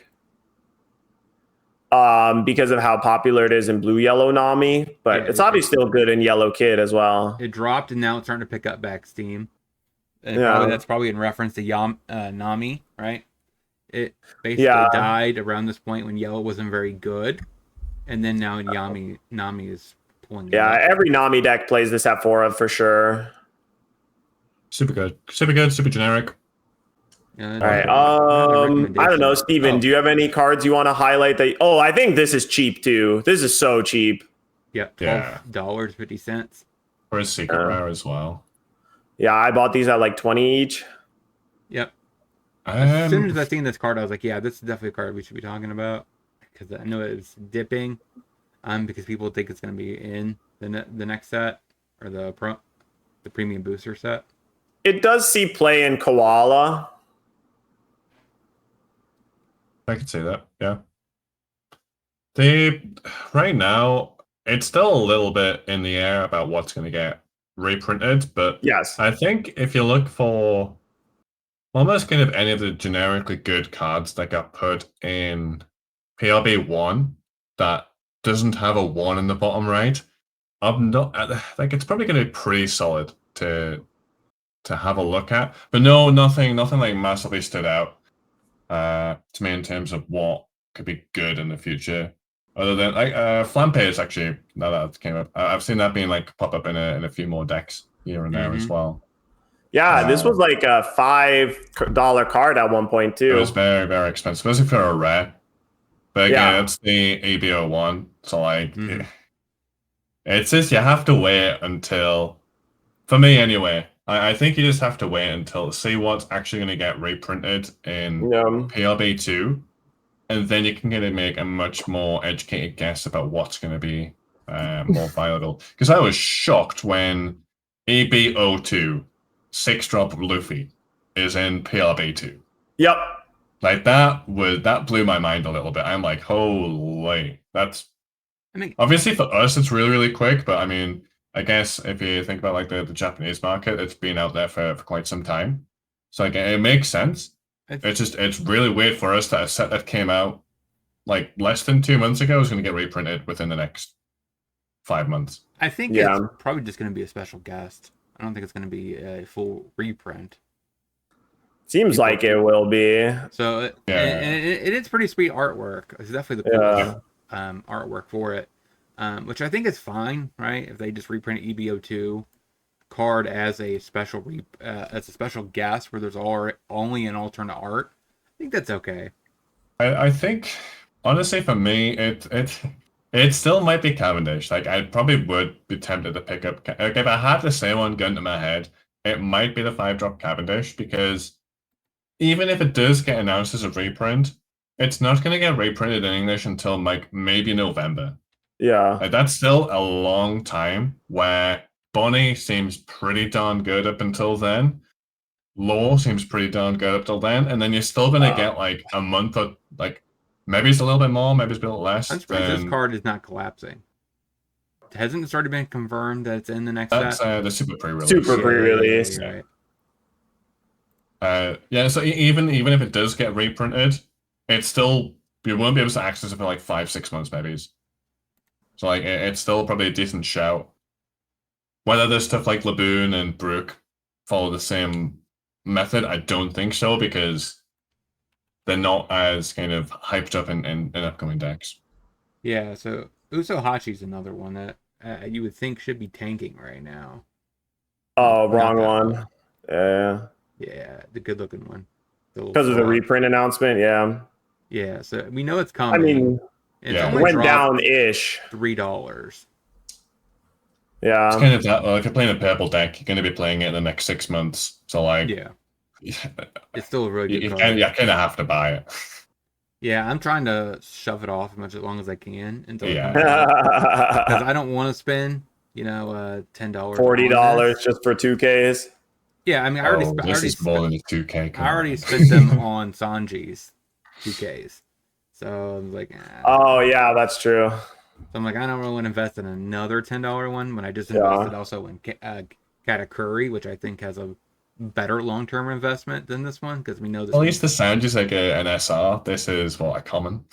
because of how popular it is in blue yellow Nami, but it's obviously still good in yellow kid as well. It dropped and now it's starting to pick up back steam. And that's probably in reference to Nami, right? It basically died around this point when yellow wasn't very good, and then now Nami is pulling. Yeah, every Nami deck plays this at 4 of for sure. Super good, super generic. Yeah, all right. I don't know, Steven, do you have any cards you want to highlight? I think this is cheap too. This is so cheap. Yep. $12.50 for a secret rare as well. Yeah, I bought these at like 20 each. Yep. As soon as I seen this card, I was like, yeah, this is definitely a card we should be talking about because I know it's dipping. Because people think it's going to be in the next set or the premium booster set. It does see play in Koala. I could say that, yeah. Right now, it's still a little bit in the air about what's going to get reprinted, but yes, I think if you look for almost kind of any of the generically good cards that got put in PRB 1 that doesn't have a 1 in the bottom right, I'm not like it's probably going to be pretty solid to have a look at. But no, nothing like massively stood out to me in terms of what could be good in the future. Other than like Flampe is actually, now that came up, I've seen that being like pop up in a few more decks here and there as well. Yeah, this was like a $5 card at one point too. It was very, very expensive, especially for a rare. But again, it's the ABO1, so like it's just you have to wait until, for me anyway, I think you just have to wait until see what's actually going to get reprinted in PRB2, and then you can kind of make a much more educated guess about what's going to be more viable. Because I was shocked when ABO2 6-drop Luffy is in PRB2. Yep. Like that blew my mind a little bit. I'm like, holy, that's obviously for us it's really, really quick, but I mean, I guess if you think about like the Japanese market, it's been out there for quite some time. So like it makes sense. It's really weird for us that a set that came out like less than 2 months ago is going to get reprinted within the next 5 months. I think it's probably just going to be a special guest. I don't think it's going to be a full reprint. Seems like it will be. So it is pretty sweet artwork. It's definitely the cool artwork for it, which I think is fine, right? If they just reprint EBO2 card as a special guest where there's only an alternate art, I think that's okay. I think honestly for me it still might be Cavendish. Like I probably would be tempted to pick up. Like if I had to say one gun to my head, it might be the 5-drop Cavendish because even if it does get announced as a reprint, it's not going to get reprinted in English until like maybe November. Yeah, like, that's still a long time. Where Bonnie seems pretty darn good up until then. Law seems pretty darn good up till then, and then you're still going to get like a month of like. Maybe it's a little bit more, maybe it's a bit less. I'm surprised this card is not collapsing. Hasn't it already been confirmed that it's in the next set? That's the super pre-release. Super pre-release. Yeah, right. So even if it does get reprinted, it's still, you won't be able to access it for like 5-6 months maybe. So like it's still probably a decent shout. Whether there's stuff like Laboon and Brook follow the same method, I don't think so because they're not as kind of hyped up in upcoming decks. Yeah, so Uso Hachi's another one that you would think should be tanking right now. Oh, wrong one. Yeah, the good-looking one. Because of the reprint announcement, Yeah, so we know it's coming. I mean, it went down-ish. $3. Yeah. It's kind of that, if you're playing a purple deck, you're going to be playing it in the next 6 months. So like... Yeah. It's still a really good card. You kind of have to buy it. Yeah, I'm trying to shove it off as long as I can until it Yeah. comes out because I don't want to spend, $10 on $40 this. just for 2Ks. Yeah, I mean, Oh, this is more than a 2K. Come I already on. spent them on Sanji's 2Ks. So I'm like, Oh yeah, that's true. so I'm like, I don't really want to invest in another $10 one when I just Yeah. invested also in Katakuri, which I think has a better long-term investment than this one because we know this. At least the sound is like an SR. This is what a common.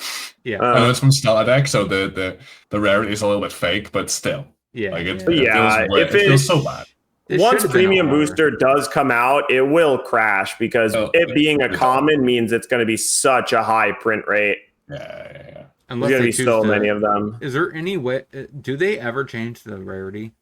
Yeah, I know it's from starter deck, so the rarity is a little bit fake, but still, yeah, like yeah. it feels so bad. This Once should have been Premium R. Booster does come out, it will crash because Oh, it being a it's- common means it's going to be such a high print rate. Yeah. Unless There's going to they be choose so to, many of them. Is there any way? Do they ever change the rarity?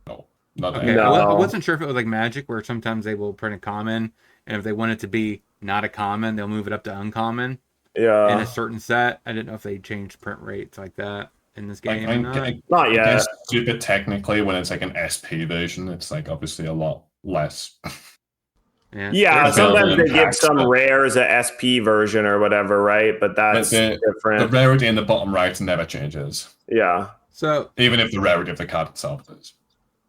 No, not Okay, No. I wasn't sure if it was like Magic, where sometimes they will print a common, and if they want it to be not a common, they'll move it up to uncommon in a Yeah. certain set. I didn't know if they changed print rates like that in this Like, game or not. Not I yet. guess super technically, when it's like an SP version, it's like obviously a lot less. Yeah, There's sometimes available they in give packs, some but- rares a SP version or whatever, right? But that's the different. rarity in the bottom right never changes, Yeah. So even if the rarity of the card itself does.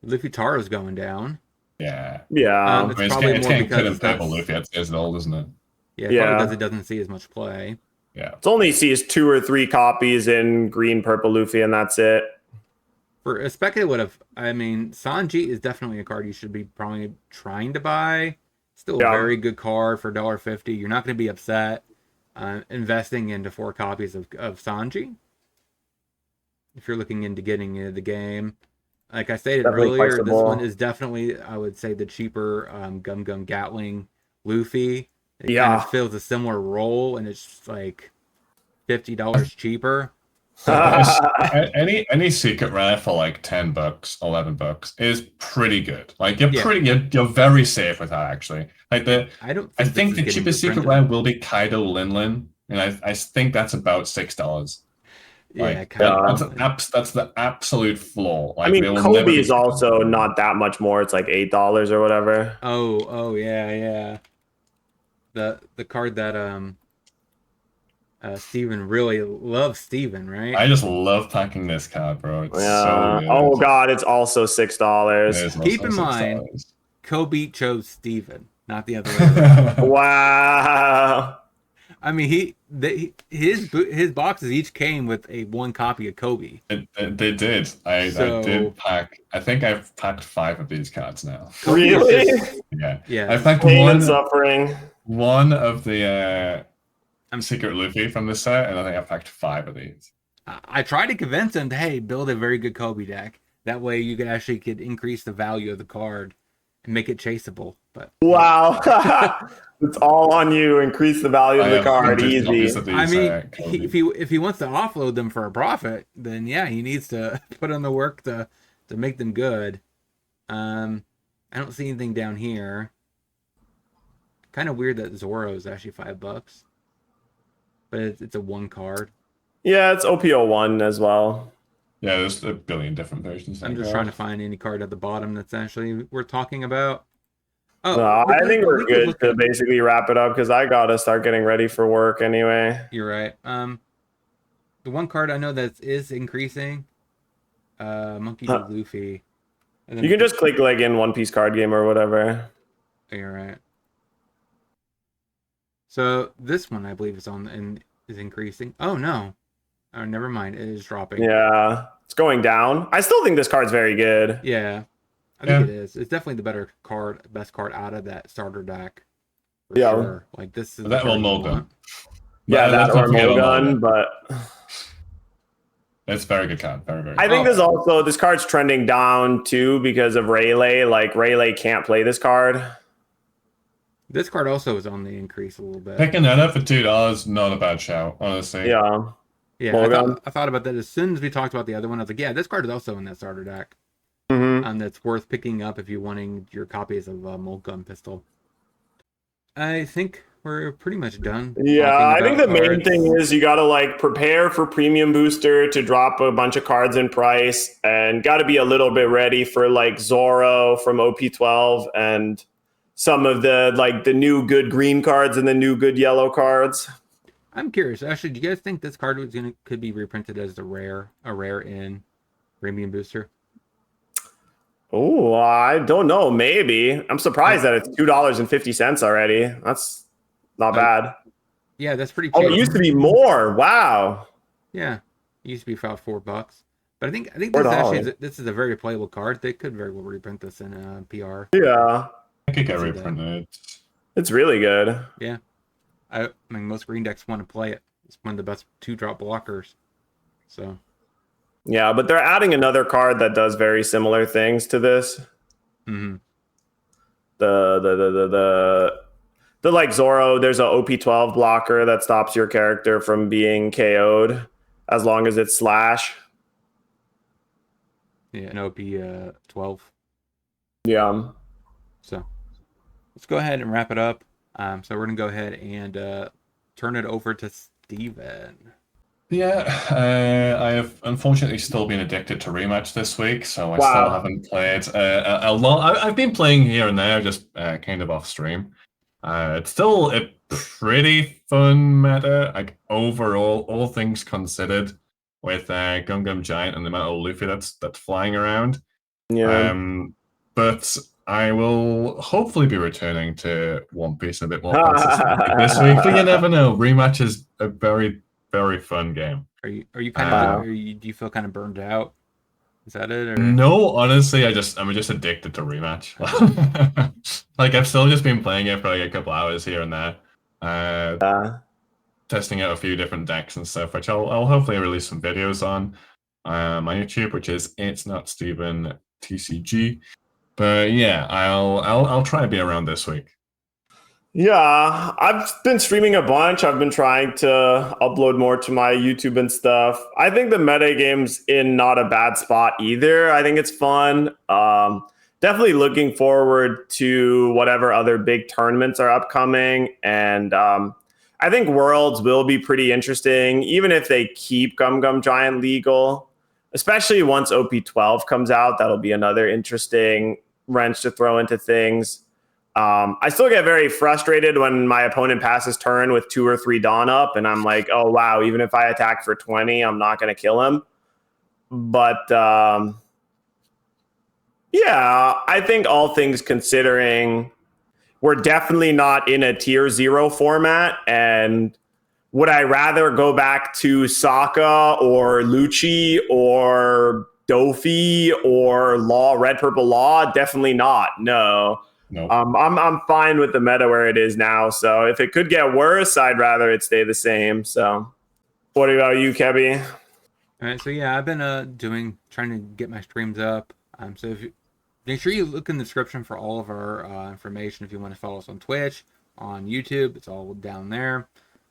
Luffy Taro's going down. Yeah. Yeah. It's I mean, probably it's more getting because put in it's not. purple Luffy. It's old, isn't it? Yeah, Yeah. probably because it doesn't see as much play. Yeah. It's only sees 2 or 3 copies in green, purple Luffy, and that's it. For a speculative, I mean, Sanji is definitely a card you should be probably trying to buy. Still a Yeah. very good card for $1.50. You're not going to be upset investing into 4 copies of Sanji. If you're looking into getting into the game, like I stated Definitely earlier, this flexible. one is definitely, I would say, the cheaper Gum Gum Gatling Luffy. It kind Yeah. of fills a similar role, and it's like $50 cheaper. Any secret rare for like $10, $11 is pretty good. Like you're Yeah. you're very safe with that actually. Like I don't. I Think think this is the getting cheapest secret reprinted. rare will be Kaido Linlin, and I think that's about $6. Yeah, Like Kaido. that's the absolute floor. Like I mean, they will never Kobe be is also not that much more. It's like $8 or whatever. Oh yeah. The card that Steven really loves, Steven, right? I just love packing this card, bro. It's Yeah. so good. Oh god, it's also It $6. is Keep also in mind- $6. Kobe chose Steven, not the other way around. Wow. I mean, his boxes each came with a 1 copy of Kobe. They did. I did pack. I think I've packed 5 of these cards now. Kobe is Really? just- Yeah. Yeah. I packed Pain and suffering. one of the I'm- Secret Luffy from the set, and I think I packed 5 of these. I tried to convince him to, hey, build a very good Kobe deck. That way you could increase the value of the card and make it chaseable. But Wow. It's all on you. Increase the value of I the have card. hundreds of Easy. copies of these, I mean, Kobe. if he wants to offload them for a profit, then yeah, he needs to put in the work to make them good. I don't see anything down here. Kind of weird that Zoro is actually $5, but it's a 1 card. Yeah, it's OP11 as well. Yeah, there's a billion different versions. I'm just trying to find any card at the bottom that's actually worth talking about. Oh, No, I think we're good to basically wrap it up because I gotta start getting ready for work anyway. You're right. The 1 card I know that is increasing, Monkey D. Luffy. And then You can just click like in One Piece card game or whatever. You're right. So this one I believe is on and is increasing. Oh no. Oh, never mind. It is dropping. Yeah, it's going down. I still think this card's very good. Yeah. I think it is. It's definitely the better card, best card out of that starter deck. For Yeah. sure. Like this is That the will card you mold them. want. Yeah, that let's not or forget about Mulgun, Mulgun. but It's a very good card. Very, very I good. think this card's trending down too because of Rayleigh. Like Rayleigh can't play this card. This card also is on the increase a little bit. Picking that up for $2, not a bad shout, honestly. Yeah. Yeah, I thought about that as soon as we talked about the other one. I was like, yeah, this card is also in that starter deck. Mm-hmm. That's worth picking up if you're wanting your copies of Mulgun Pistol. I think we're pretty much done. Yeah, I talking think the about main cards. thing is you got to like prepare for Premium Booster to drop a bunch of cards in price and got to be a little bit ready for like Zoro from OP12 and some of the like the new good green cards and the new good yellow cards. I'm curious. Actually, do you guys think this card could be reprinted as a rare in Premium Booster? Oh, I don't know. Maybe. I'm surprised that it's $2.50 already. That's not bad. Yeah, that's pretty Oh, cheap. it used to be more. Wow. Yeah, it used to be about $4, but I think $4. this is a very playable card. They could very well reprint this in PR. Yeah. I could get See that. reprinted. It's really good. Yeah, I mean most green decks want to play it. It's one of the best 2-drop blockers. So Yeah, but they're adding another card that does very similar things to this. mm-hmm. The like Zoro, there's a OP12 blocker that stops your character from being KO'd as long as it's slash. Yeah, an OP 12. Yeah. So let's go ahead and wrap it up. So we're gonna go ahead and turn it over to Steven. Yeah, I have unfortunately still been addicted to Rematch this week, so I still Wow. haven't played a lot. I've been playing here and there, just kind of off stream. It's still a pretty fun meta, like overall, all things considered, with Gum Gum Giant and the amount of Luffy that's flying around. Yeah. But I will hopefully be returning to One Piece a bit more consistently this week. But you never know. Rematch is a very, very fun game. Are you kind of do you feel kind of burned out? Is that it? Or? No, honestly, I'm just addicted to Rematch. Like I've still just been playing it for like a couple hours here and there, testing out a few different decks and stuff, which I'll hopefully release some videos on my YouTube, which is It's Not Steven TCG. But yeah, I'll try to be around this week. Yeah, I've been streaming a bunch. I've been trying to upload more to my YouTube and stuff. I think the meta game's in not a bad spot either. I think it's fun. Definitely looking forward to whatever other big tournaments are upcoming. And I think Worlds will be pretty interesting, even if they keep Gum Gum Giant legal, especially once OP12 comes out. That'll be another interesting wrench to throw into things. I still get very frustrated when my opponent passes turn with 2 or 3 Dawn up, and I'm like, oh, wow, even if I attack for 20, I'm not going to kill him. But yeah, I think all things considering, we're definitely not in a tier 0 format. And would I rather go back to Sokka or Lucci or Dofi or Law, Red Purple Law? Definitely not. No. No. I'm fine with the meta where it is now. So if it could get worse, I'd rather it stay the same. So what about you, Kebby? All right, so yeah, I've been trying to get my streams up. So if you, make sure you look in the description for all of our information if you want to follow us on Twitch, on YouTube. It's all down there.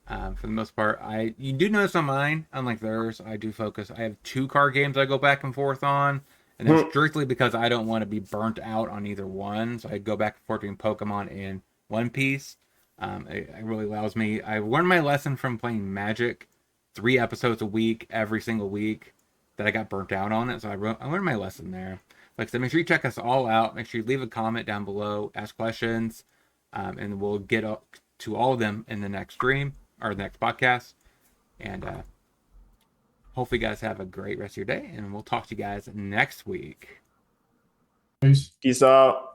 For the most part, you do notice on mine, unlike theirs, I do focus. I have 2 card games I go back and forth on. And that's strictly because I don't want to be burnt out on either one. So I go back and forth between Pokemon and One Piece. It really allows me. I learned my lesson from playing Magic, 3 episodes a week, every single week, that I got burnt out on it. So I learned my lesson there. Like I said, make sure you check us all out. Make sure you leave a comment down below, ask questions, and we'll get up to all of them in the next stream or the next podcast. And hopefully you guys have a great rest of your day, and we'll talk to you guys next week. Peace. Peace out.